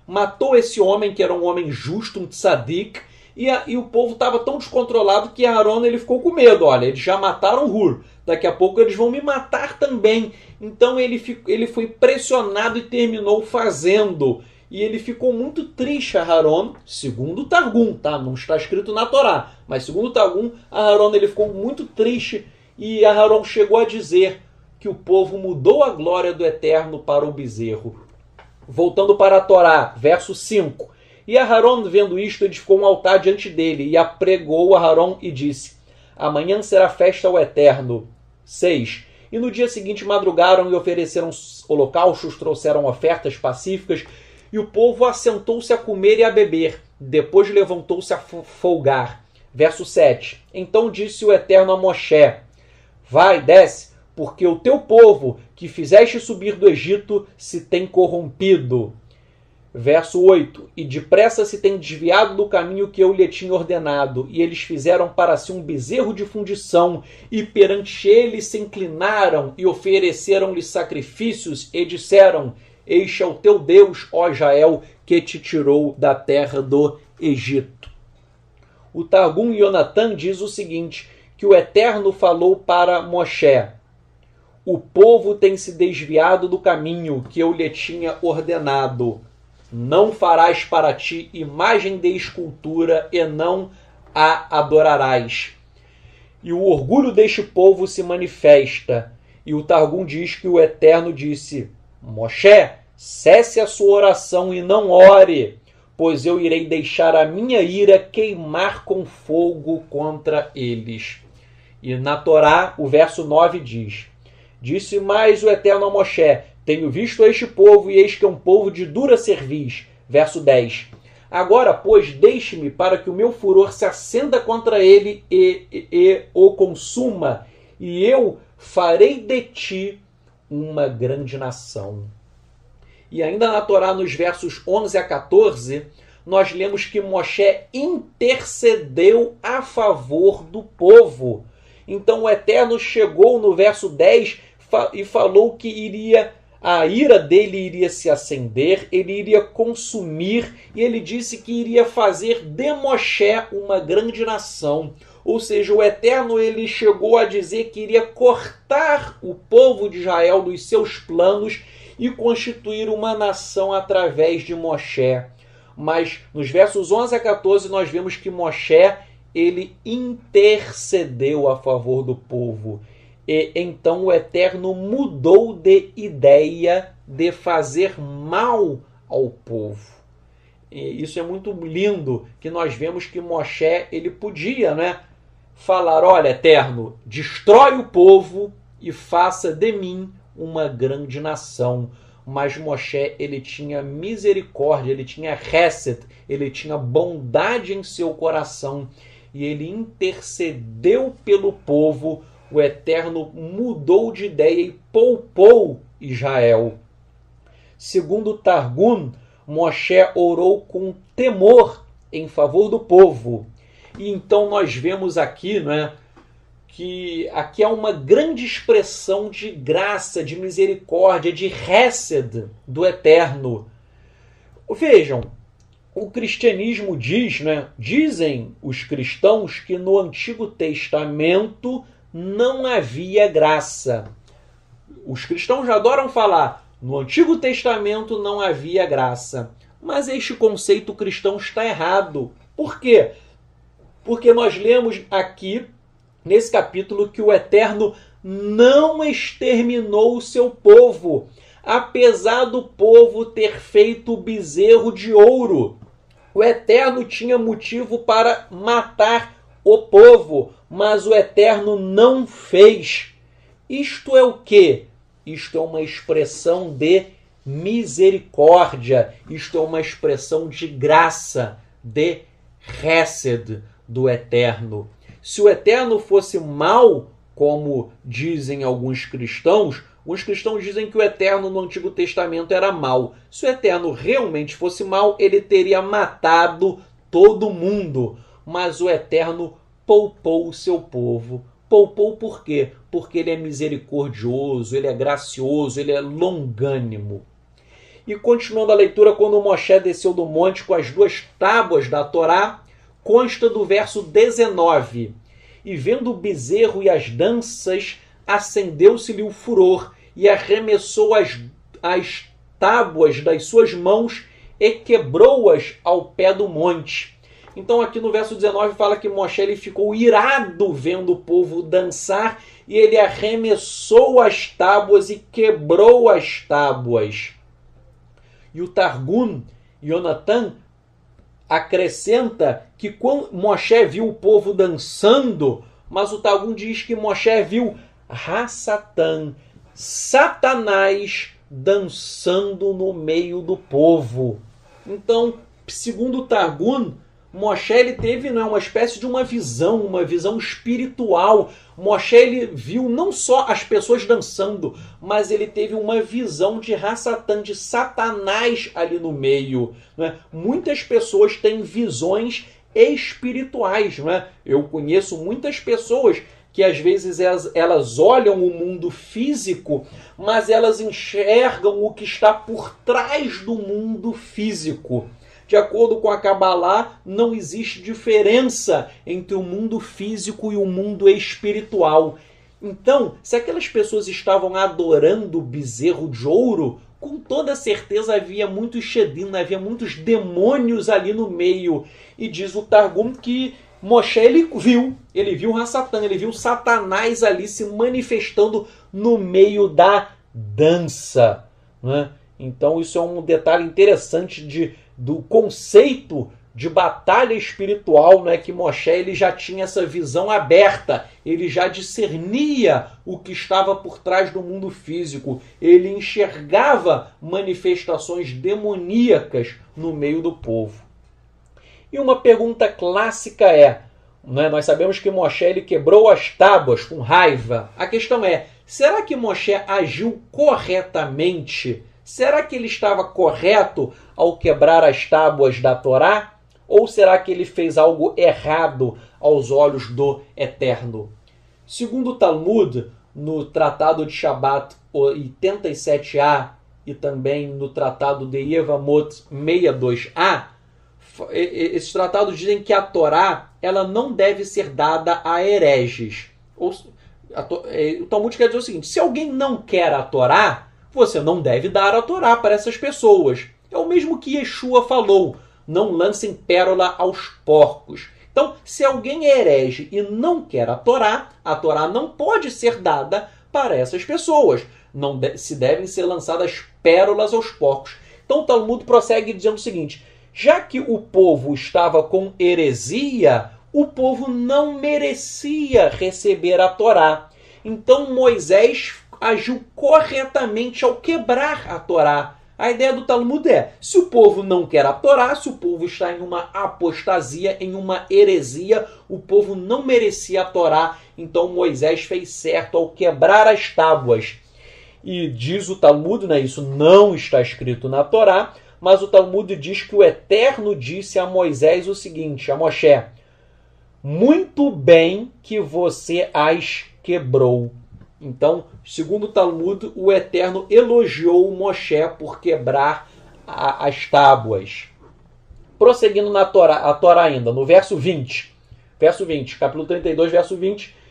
Matou esse homem que era um homem justo, um tzadik, e o povo estava tão descontrolado que Arão ele ficou com medo. Olha, eles já mataram Ur, daqui a pouco eles vão me matar também. Então ele foi pressionado e terminou fazendo. E ele ficou muito triste, Arão, segundo o Targum, tá? Não está escrito na Torá, mas segundo o Targum, Arão ele ficou muito triste e Arão chegou a dizer que o povo mudou a glória do Eterno para o bezerro. Voltando para a Torá, verso 5. E Arão, vendo isto, edificou um altar diante dele, e apregou Arão e disse: amanhã será festa ao Eterno. 6. E no dia seguinte madrugaram e ofereceram holocaustos, trouxeram ofertas pacíficas, e o povo assentou-se a comer e a beber. Depois levantou-se a folgar. Verso 7. Então disse o Eterno a Moshe: vai, desce, porque o teu povo que fizeste subir do Egito se tem corrompido. Verso 8. E depressa se tem desviado do caminho que eu lhe tinha ordenado, e eles fizeram para si um bezerro de fundição, e perante ele se inclinaram, e ofereceram-lhe sacrifícios, e disseram: este é o teu Deus, ó Israel, que te tirou da terra do Egito. O Targum Yonatan diz o seguinte, que o Eterno falou para Moshe: o povo tem se desviado do caminho que eu lhe tinha ordenado. Não farás para ti imagem de escultura e não a adorarás. E o orgulho deste povo se manifesta. E o Targum diz que o Eterno disse: Moshe, cesse a sua oração e não ore, pois eu irei deixar a minha ira queimar com fogo contra eles. E na Torá, o verso 9 diz: disse mais o Eterno a Moshe: tenho visto este povo, e eis que é um povo de dura cerviz. Verso 10. Agora, pois, deixe-me para que o meu furor se acenda contra ele e o consuma, e eu farei de ti uma grande nação. E ainda na Torá, nos versos 11 a 14, nós lemos que Moshe intercedeu a favor do povo. Então o Eterno chegou no verso 10 e falou que iria a ira dele iria se acender, ele iria consumir, e ele disse que iria fazer de Moshe uma grande nação. Ou seja, o Eterno ele chegou a dizer que iria cortar o povo de Israel dos seus planos e constituir uma nação através de Moshe. Mas nos versos 11 a 14 nós vemos que Moshe ele intercedeu a favor do povo. E então o Eterno mudou de ideia de fazer mal ao povo. E isso é muito lindo, que nós vemos que Moshe ele podia, né, falar: olha, Eterno, destrói o povo e faça de mim uma grande nação. Mas Moshe ele tinha misericórdia, ele tinha hesed, ele tinha bondade em seu coração e ele intercedeu pelo povo. O Eterno mudou de ideia e poupou Israel. Segundo Targum, Moshe orou com temor em favor do povo. E então nós vemos aqui, né, que aqui há uma grande expressão de graça, de misericórdia, de hesed do Eterno. Vejam, o cristianismo diz, né, dizem os cristãos que no Antigo Testamento não havia graça. Os cristãos já adoram falar: no Antigo Testamento não havia graça. Mas este conceito cristão está errado. Por quê? Porque nós lemos aqui, nesse capítulo, que o Eterno não exterminou o seu povo, apesar do povo ter feito o bezerro de ouro. O Eterno tinha motivo para matar o povo, mas o Eterno não fez. Isto é o quê? Isto é uma expressão de misericórdia, isto é uma expressão de graça, de hesed do Eterno. Se o Eterno fosse mau, como dizem alguns cristãos, os cristãos dizem que o Eterno no Antigo Testamento era mau. Se o Eterno realmente fosse mau, ele teria matado todo mundo. Mas o Eterno poupou o seu povo. Poupou por quê? Porque ele é misericordioso, ele é gracioso, ele é longânimo. E continuando a leitura, quando Moshe desceu do monte com as 2 tábuas da Torá, consta do verso 19: e vendo o bezerro e as danças, acendeu-se-lhe o furor, e arremessou as tábuas das suas mãos e quebrou-as ao pé do monte. Então aqui no verso 19 fala que Moshe ele ficou irado vendo o povo dançar, e ele arremessou as tábuas e quebrou as tábuas. E o Targum, Yonatan, acrescenta que quando Moshe viu o povo dançando, mas o Targum diz que Moshe viu Hassatan, Satanás, dançando no meio do povo. Então, segundo o Targum, Moshe ele teve, né, uma espécie de uma visão espiritual. Moshe ele viu não só as pessoas dançando, mas ele teve uma visão de Hassatan, de Satanás ali no meio. Né? Muitas pessoas têm visões espirituais. Né? Eu conheço muitas pessoas que às vezes elas olham o mundo físico, mas elas enxergam o que está por trás do mundo físico. De acordo com a Kabbalah, não existe diferença entre o mundo físico e o mundo espiritual. Então, se aquelas pessoas estavam adorando o bezerro de ouro, com toda certeza havia muitos Shedim, havia muitos demônios ali no meio. E diz o Targum que Moshe ele viu Hassatan, ele viu Satanás ali se manifestando no meio da dança. Né? Então isso é um detalhe interessante do conceito de batalha espiritual, né? Que Moshe ele já tinha essa visão aberta, ele já discernia o que estava por trás do mundo físico, ele enxergava manifestações demoníacas no meio do povo. E uma pergunta clássica é, né, nós sabemos que Moshe ele quebrou as tábuas com raiva. A questão é, será que Moshe agiu corretamente? Será que ele estava correto ao quebrar as tábuas da Torá? Ou será que ele fez algo errado aos olhos do Eterno? Segundo o Talmud, no Tratado de Shabat 87a e também no Tratado de Yevamot 62a, esses tratados dizem que a Torá ela não deve ser dada a hereges. O Talmud quer dizer o seguinte: se alguém não quer a Torá, você não deve dar a Torá para essas pessoas. É o mesmo que Yeshua falou: não lancem pérola aos porcos. Então, se alguém é herege e não quer a Torá não pode ser dada para essas pessoas. Não se devem ser lançadas pérolas aos porcos. Então o Talmud prossegue dizendo o seguinte: já que o povo estava com heresia, o povo não merecia receber a Torá. Então Moisés agiu corretamente ao quebrar a Torá. A ideia do Talmud é: se o povo não quer a Torá, se o povo está em uma apostasia, em uma heresia, o povo não merecia a Torá. Então Moisés fez certo ao quebrar as tábuas. E diz o Talmud, né, isso não está escrito na Torá, mas o Talmud diz que o Eterno disse a Moisés o seguinte, a Moshe: muito bem que você as quebrou. Então, segundo o Talmud, o Eterno elogiou Moshe por quebrar as tábuas. Prosseguindo na Torá, a Torá ainda, no verso 20, capítulo 32, verso 20,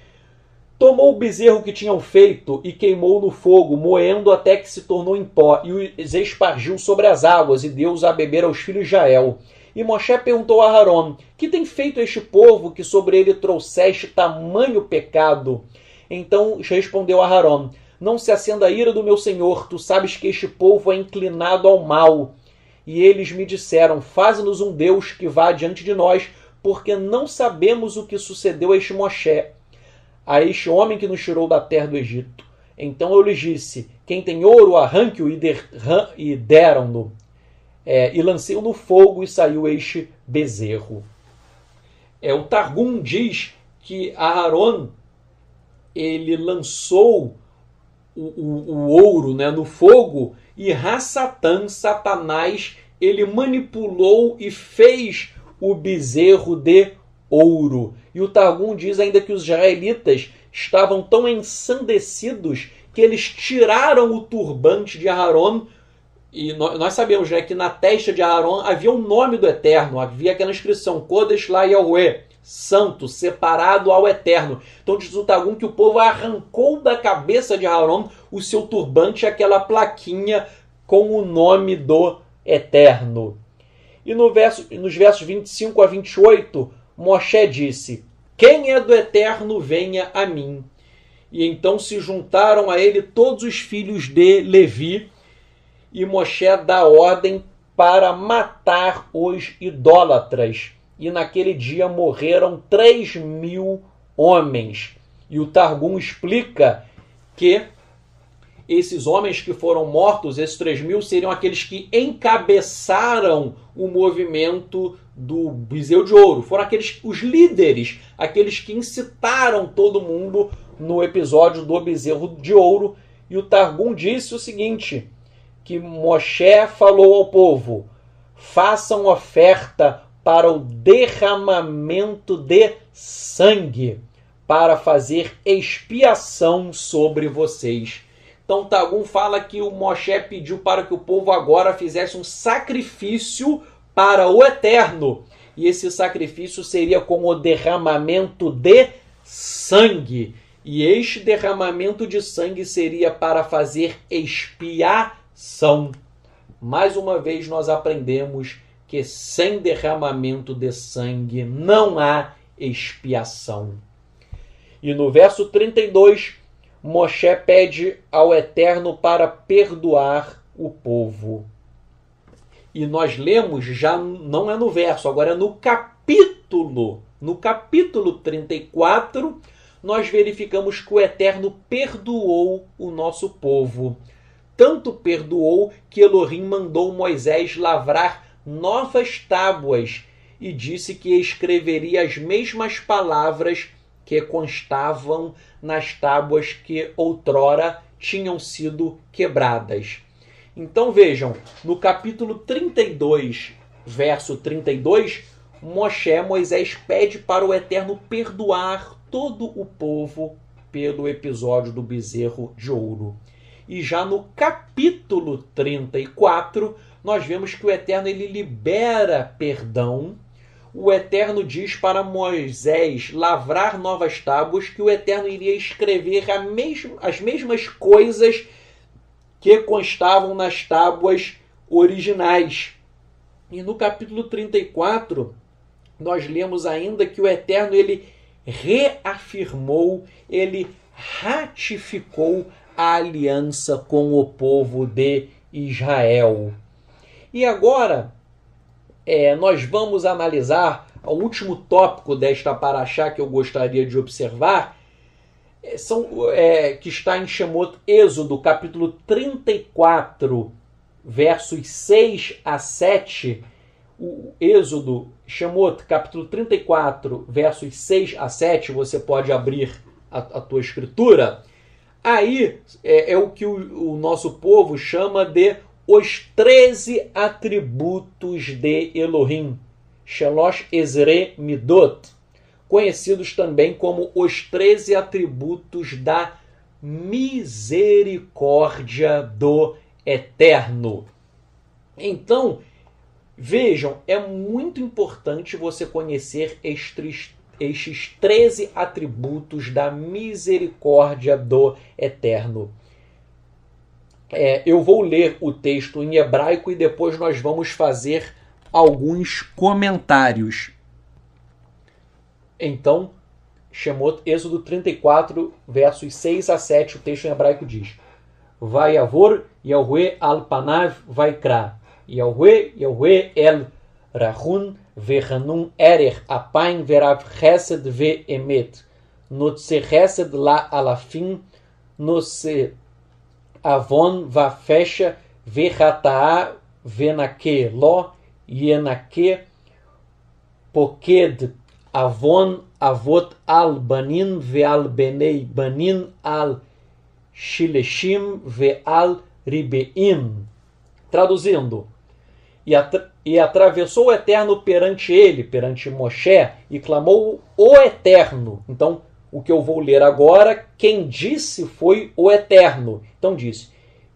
tomou o bezerro que tinham feito e queimou no fogo, moendo até que se tornou em pó, e os espargiu sobre as águas, e deu-os a beber aos filhos de Israel. E Moshe perguntou a Aarón: que tem feito este povo que sobre ele trouxeste tamanho pecado? Então respondeu a Aarón: não se acenda a ira do meu senhor, tu sabes que este povo é inclinado ao mal. E eles me disseram: faze-nos um Deus que vá diante de nós, porque não sabemos o que sucedeu a este Moshe, a este homem que nos tirou da terra do Egito. Então eu lhes disse: quem tem ouro, arranque-o, e deram-no. E lancei-o no fogo, e saiu este bezerro. O Targum diz que Aarón, ele lançou o ouro, né, no fogo, e Hassatã, Satanás, ele manipulou e fez o bezerro de ouro. E o Targum diz ainda que os israelitas estavam tão ensandecidos que eles tiraram o turbante de Aarón. E nós sabemos, né, que na testa de Aarón havia o nome do Eterno, havia aquela inscrição: Kodesh La Yahweh, santo, separado ao Eterno. Então diz o Targum que o povo arrancou da cabeça de Aarón o seu turbante, aquela plaquinha com o nome do Eterno. E nos versos 25 a 28, Moshe disse: quem é do Eterno, venha a mim. E então se juntaram a ele todos os filhos de Levi, e Moshe dá ordem para matar os idólatras. E naquele dia morreram 3.000 homens. E o Targum explica que esses homens que foram mortos, esses 3.000, seriam aqueles que encabeçaram o movimento do bezerro de ouro. Foram os líderes, aqueles que incitaram todo mundo no episódio do bezerro de ouro. E o Targum disse o seguinte, que Moshe falou ao povo: façam oferta para o derramamento de sangue, para fazer expiação sobre vocês. Então Targum fala que o Moshe pediu para que o povo agora fizesse um sacrifício para o Eterno. E esse sacrifício seria com o derramamento de sangue. E este derramamento de sangue seria para fazer expiação. Mais uma vez nós aprendemos que sem derramamento de sangue não há expiação. E no verso 32, Moshe pede ao Eterno para perdoar o povo. E nós lemos, já não é no verso, agora é no capítulo. No capítulo 34, nós verificamos que o Eterno perdoou o nosso povo. Tanto perdoou que Elohim mandou Moisés lavrar novas tábuas e disse que escreveria as mesmas palavras que constavam nas tábuas que outrora tinham sido quebradas. Então vejam, no capítulo 32, verso 32, Moisés pede para o Eterno perdoar todo o povo pelo episódio do bezerro de ouro. E já no capítulo 34, nós vemos que o Eterno ele libera perdão. O Eterno diz para Moisés lavrar novas tábuas, que o Eterno iria escrever as mesmas coisas que constavam nas tábuas originais. E no capítulo 34, nós lemos ainda que o Eterno ele reafirmou, ele ratificou a aliança com o povo de Israel. E agora, nós vamos analisar o último tópico desta paraxá que eu gostaria de observar, que está em Shemot Êxodo, capítulo 34, versos 6 a 7. O Êxodo, Shemot, capítulo 34, versos 6 a 7, você pode abrir a tua escritura. Aí é o que o nosso povo chama de os 13 atributos de Elohim, Shelosh Ezre Midot, conhecidos também como os 13 atributos da misericórdia do Eterno. Então, vejam, é muito importante você conhecer estes 13 atributos da misericórdia do Eterno. Eu vou ler o texto em hebraico e depois nós vamos fazer alguns comentários. Então, Shemot, Êxodo 34, versos 6 a 7, o texto em hebraico diz: Vayavor Yahweh al panav vaikra, Yahweh el rachun vehanun erech apain verav chesed ve'emet, notse chesed la alafim, notse avon vafesha vechataa venake lo yenake poked avon avot al banin ve'al benei banin al shileshim ve'al ribeim. Traduzindo, e atravessou o Eterno perante ele, perante Moshe, e clamou o Eterno. Então, o que eu vou ler agora, quem disse foi o Eterno. Então disse: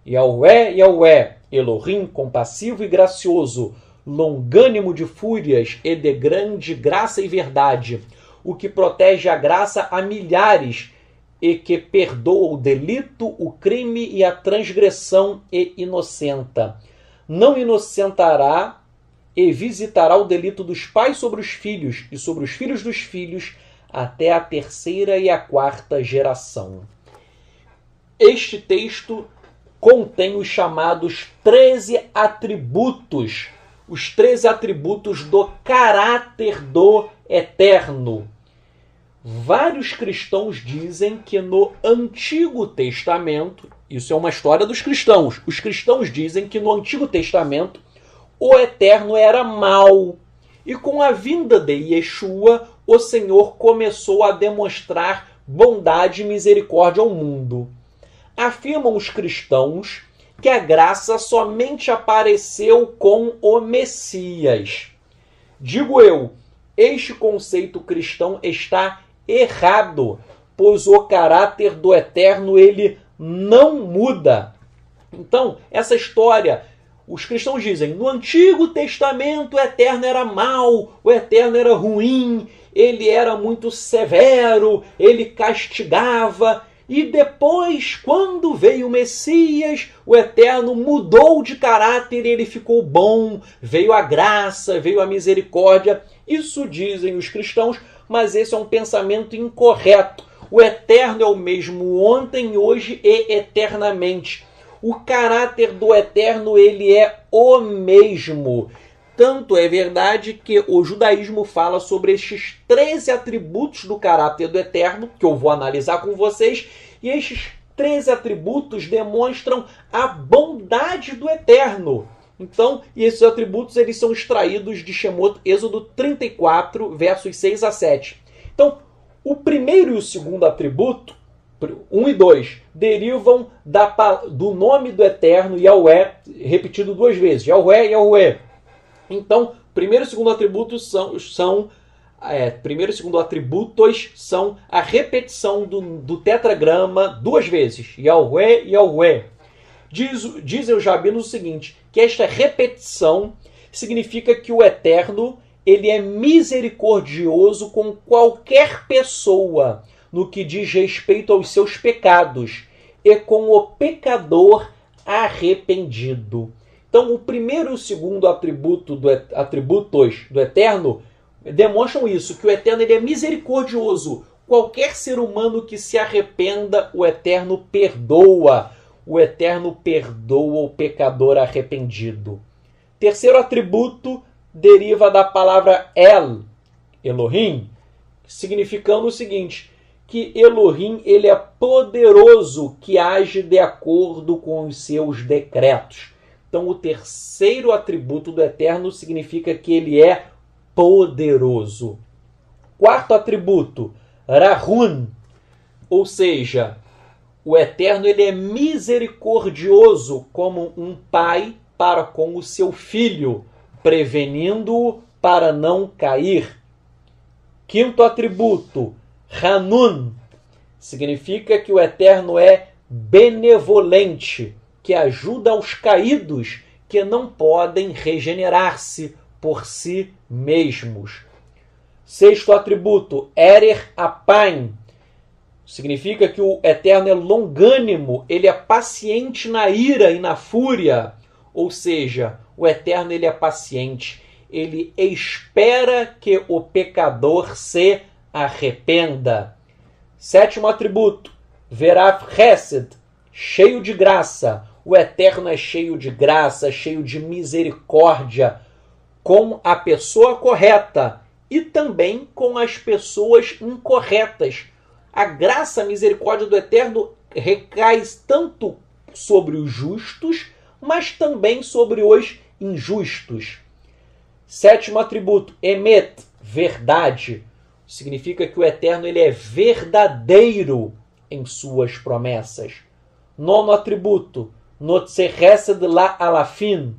Yahweh, Yahweh, Elohim, compassivo e gracioso, longânimo de fúrias e de grande graça e verdade, o que protege a graça a milhares e que perdoa o delito, o crime e a transgressão e inocenta. Não inocentará e visitará o delito dos pais sobre os filhos e sobre os filhos dos filhos até a terceira e a quarta geração. Este texto contém os chamados 13 atributos, os 13 atributos do caráter do Eterno. Vários cristãos dizem que no Antigo Testamento, isso é uma história dos cristãos, os cristãos dizem que no Antigo Testamento o Eterno era mau. E com a vinda de Yeshua, o Senhor começou a demonstrar bondade e misericórdia ao mundo. Afirmam os cristãos que a graça somente apareceu com o Messias. Digo eu, este conceito cristão está errado, pois o caráter do Eterno ele não muda. Então, essa história, os cristãos dizem, no Antigo Testamento o Eterno era mau, o Eterno era ruim, ele era muito severo, ele castigava. E depois, quando veio o Messias, o Eterno mudou de caráter e ele ficou bom, veio a graça, veio a misericórdia. Isso dizem os cristãos, mas esse é um pensamento incorreto. O Eterno é o mesmo ontem, hoje e eternamente. O caráter do Eterno ele é o mesmo. Tanto é verdade que o judaísmo fala sobre estes 13 atributos do caráter do Eterno, que eu vou analisar com vocês, e estes 13 atributos demonstram a bondade do Eterno. Então, e esses atributos eles são extraídos de Shemot, Êxodo 34, versos 6 a 7. Então, o primeiro e o segundo atributo, 1 e 2, derivam do nome do Eterno, Yahweh, repetido 2 vezes, Yahweh, Yahweh. Então, primeiro e segundo atributos são primeiro e segundo atributos são a repetição do tetragrama duas vezes. Yahweh, Yahweh. Dizem os rabinos o seguinte, que esta repetição significa que o Eterno ele é misericordioso com qualquer pessoa no que diz respeito aos seus pecados e com o pecador arrependido. Então, o primeiro e o segundo atributos do Eterno demonstram isso, que o Eterno ele é misericordioso. Qualquer ser humano que se arrependa, o Eterno perdoa. O Eterno perdoa o pecador arrependido. Terceiro atributo deriva da palavra Elohim, significando o seguinte, que Elohim ele é poderoso, que age de acordo com os seus decretos. Então, o terceiro atributo do Eterno significa que ele é poderoso. Quarto atributo, Rahun, ou seja, o Eterno ele é misericordioso como um pai para com o seu filho, prevenindo-o para não cair. Quinto atributo, Hanun, significa que o Eterno é benevolente, que ajuda aos caídos que não podem regenerar-se por si mesmos. Sexto atributo, Erer Apaim, significa que o Eterno é longânimo, ele é paciente na ira e na fúria. Ou seja, o Eterno ele é paciente, ele espera que o pecador se arrependa. Sétimo atributo, Verav Chesed, cheio de graça. O Eterno é cheio de graça, cheio de misericórdia com a pessoa correta e também com as pessoas incorretas. A graça, a misericórdia do Eterno recai tanto sobre os justos, mas também sobre os injustos. Sétimo atributo, Emet, verdade. Significa que o Eterno ele é verdadeiro em suas promessas. Nono atributo, Notzeresed la alafin.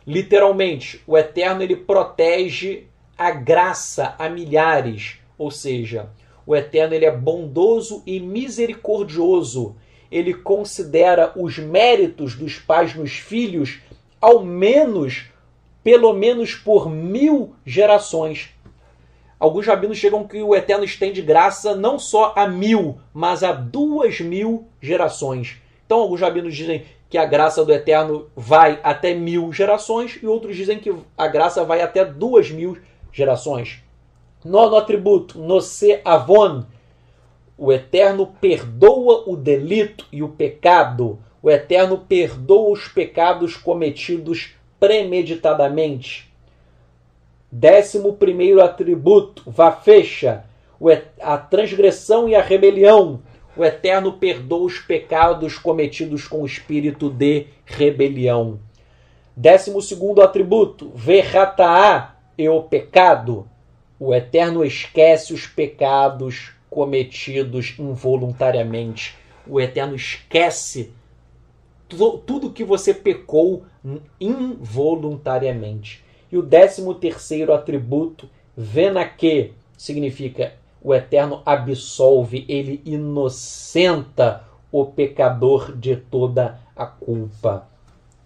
Literalmente, o Eterno ele protege a graça a milhares. Ou seja, o Eterno ele é bondoso e misericordioso. Ele considera os méritos dos pais nos filhos, pelo menos por 1000 gerações. Alguns rabinos chegam que o Eterno estende graça não só a 1000, mas a 2000 gerações. Então, alguns rabinos dizem que a graça do Eterno vai até 1000 gerações e outros dizem que a graça vai até 2000 gerações. Nono atributo, Nose Avon. O Eterno perdoa o delito e o pecado. O Eterno perdoa os pecados cometidos premeditadamente. 11º atributo, Vafecha. A transgressão e a rebelião. O Eterno perdoa os pecados cometidos com o espírito de rebelião. 12º atributo, Verrataá, e o pecado. O Eterno esquece os pecados cometidos involuntariamente. O Eterno esquece tudo que você pecou involuntariamente. E o 13º atributo, Venaque, significa o Eterno absolve, ele inocenta o pecador de toda a culpa.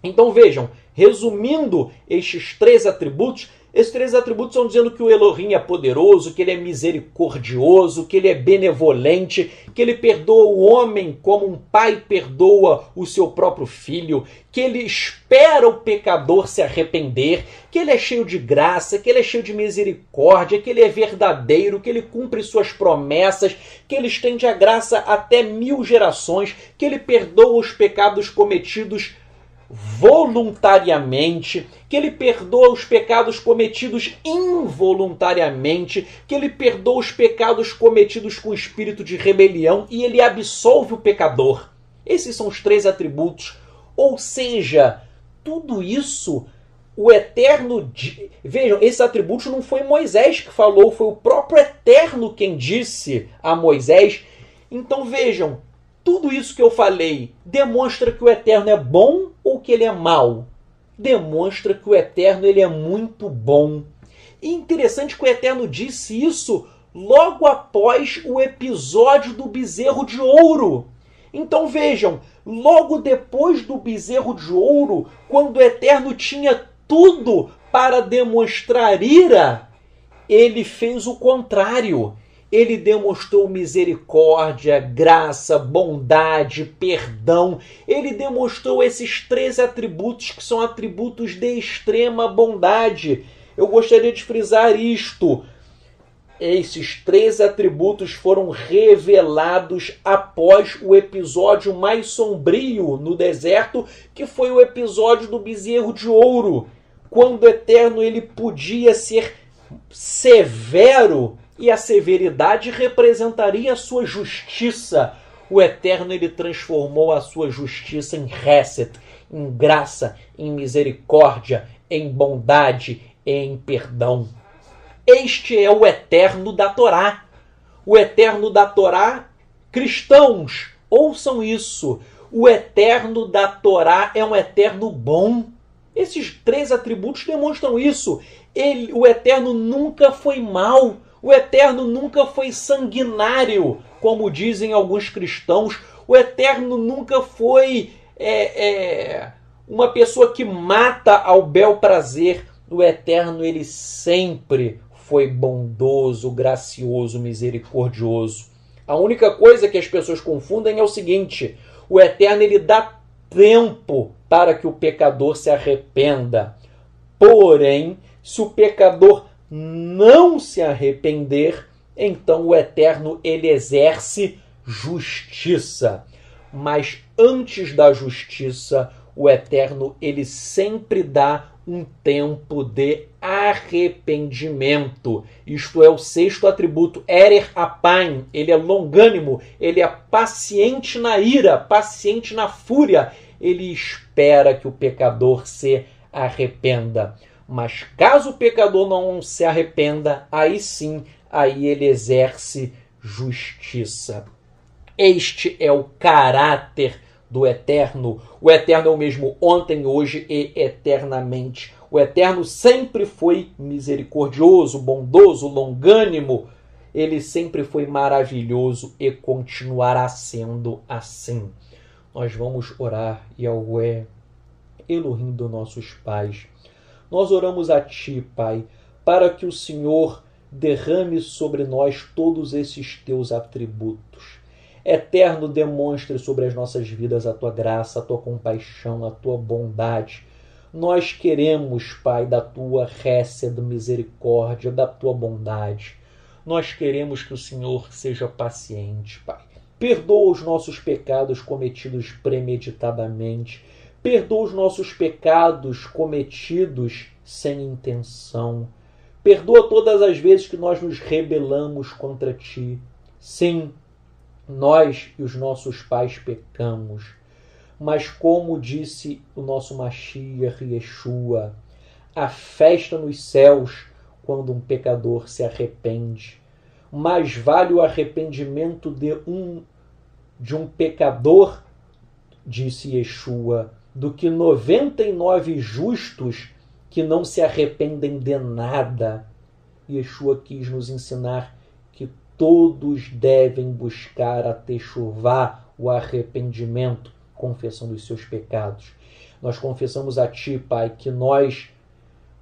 Então vejam, resumindo estes três atributos estão dizendo que o Elohim é poderoso, que ele é misericordioso, que ele é benevolente, que ele perdoa o homem como um pai perdoa o seu próprio filho, que ele espera o pecador se arrepender, que ele é cheio de graça, que ele é cheio de misericórdia, que ele é verdadeiro, que ele cumpre suas promessas, que ele estende a graça até 1000 gerações, que ele perdoa os pecados cometidos voluntariamente, que ele perdoa os pecados cometidos involuntariamente, que ele perdoa os pecados cometidos com espírito de rebelião e ele absolve o pecador. Esses são os três atributos. Ou seja, tudo isso o Eterno... Vejam, esses atributos não foi Moisés que falou, foi o próprio Eterno quem disse a Moisés. Então vejam, tudo isso que eu falei demonstra que o Eterno é bom ou que ele é mau? Demonstra que o Eterno ele é muito bom. E interessante que o Eterno disse isso logo após o episódio do bezerro de ouro. Então vejam, logo depois do bezerro de ouro, quando o Eterno tinha tudo para demonstrar ira, ele fez o contrário. Ele demonstrou misericórdia, graça, bondade, perdão. Ele demonstrou esses 3 atributos que são atributos de extrema bondade. Eu gostaria de frisar isto. Esses 3 atributos foram revelados após o episódio mais sombrio no deserto, que foi o episódio do bezerro de ouro, quando o Eterno ele podia ser severo e a severidade representaria a sua justiça. O Eterno ele transformou a sua justiça em Hesed, em graça, em misericórdia, em bondade, em perdão. Este é o Eterno da Torá. O Eterno da Torá, cristãos, ouçam isso. O Eterno da Torá é um Eterno bom. Esses 3 atributos demonstram isso. O Eterno nunca foi mau. O Eterno nunca foi sanguinário, como dizem alguns cristãos. O Eterno nunca foi uma pessoa que mata ao bel prazer. O Eterno, ele sempre foi bondoso, gracioso, misericordioso. A única coisa que as pessoas confundem é o seguinte: o Eterno, ele dá tempo para que o pecador se arrependa. Porém, se o pecador não se arrepender, então o Eterno ele exerce justiça. Mas antes da justiça, o Eterno ele sempre dá um tempo de arrependimento. Isto é o 6º atributo, Erer Apaim. Ele é longânimo, ele é paciente na ira, paciente na fúria. Ele espera que o pecador se arrependa. Mas caso o pecador não se arrependa, aí sim, aí ele exerce justiça. Este é o caráter do Eterno. O Eterno é o mesmo ontem, hoje e eternamente. O Eterno sempre foi misericordioso, bondoso, longânimo. Ele sempre foi maravilhoso e continuará sendo assim. Nós vamos orar, Yahweh, Elohim dos nossos pais. Nós oramos a Ti, Pai, para que o Senhor derrame sobre nós todos esses Teus atributos. Eterno, demonstre sobre as nossas vidas a Tua graça, a Tua compaixão, a Tua bondade. Nós queremos, Pai, da Tua Hesed, misericórdia, da Tua bondade. Nós queremos que o Senhor seja paciente, Pai. Perdoa os nossos pecados cometidos premeditadamente. Perdoa os nossos pecados cometidos sem intenção. Perdoa todas as vezes que nós nos rebelamos contra Ti. Sim, nós e os nossos pais pecamos. Mas como disse o nosso Mashiach Yeshua, a festa nos céus quando um pecador se arrepende. Mais vale o arrependimento de um pecador, disse Yeshua, do que 99 justos que não se arrependem de nada. Yeshua quis nos ensinar que todos devem buscar a techuvá, o arrependimento, confessando os seus pecados. Nós confessamos a Ti, Pai, que nós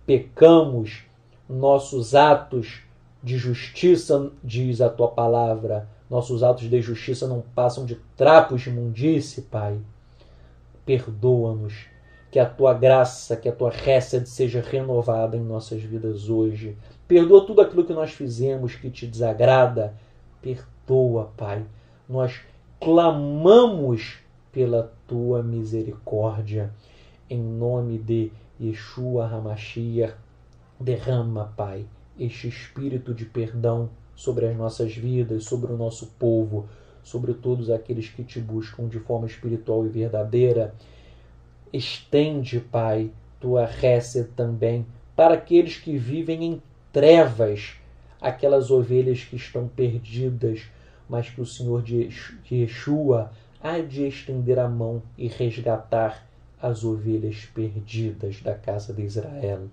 pecamos, nossos atos de justiça, diz a Tua palavra, nossos atos de justiça não passam de trapos de imundície, Pai. Perdoa-nos, que a Tua graça, que a Tua Hesed seja renovada em nossas vidas hoje. Perdoa tudo aquilo que nós fizemos que Te desagrada. Perdoa, Pai. Nós clamamos pela Tua misericórdia. Em nome de Yeshua HaMashiach, derrama, Pai, este espírito de perdão sobre as nossas vidas, sobre o nosso povo, sobre todos aqueles que Te buscam de forma espiritual e verdadeira. Estende, Pai, Tua Hesed também para aqueles que vivem em trevas, aquelas ovelhas que estão perdidas, mas que o Senhor de Yeshua há de estender a mão e resgatar as ovelhas perdidas da casa de Israel.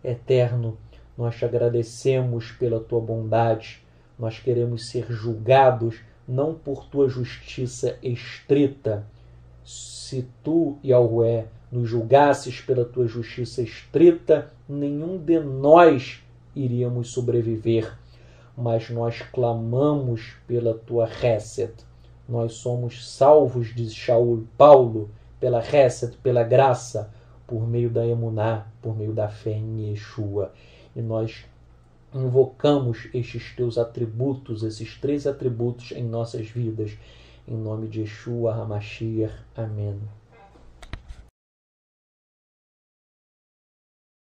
Eterno, Nós te agradecemos pela tua bondade. Nós queremos ser julgados não por tua justiça estrita. Se tu, Yahweh, nos julgasses pela tua justiça estrita, nenhum de nós iríamos sobreviver. Mas nós clamamos pela tua Hesed. Nós somos salvos de Shaul Paulo pela Hesed, pela graça, por meio da Emuná, por meio da fé em Yeshua. E nós invocamos estes teus atributos, esses 3 atributos em nossas vidas. Em nome de Yeshua HaMashiach. Amém.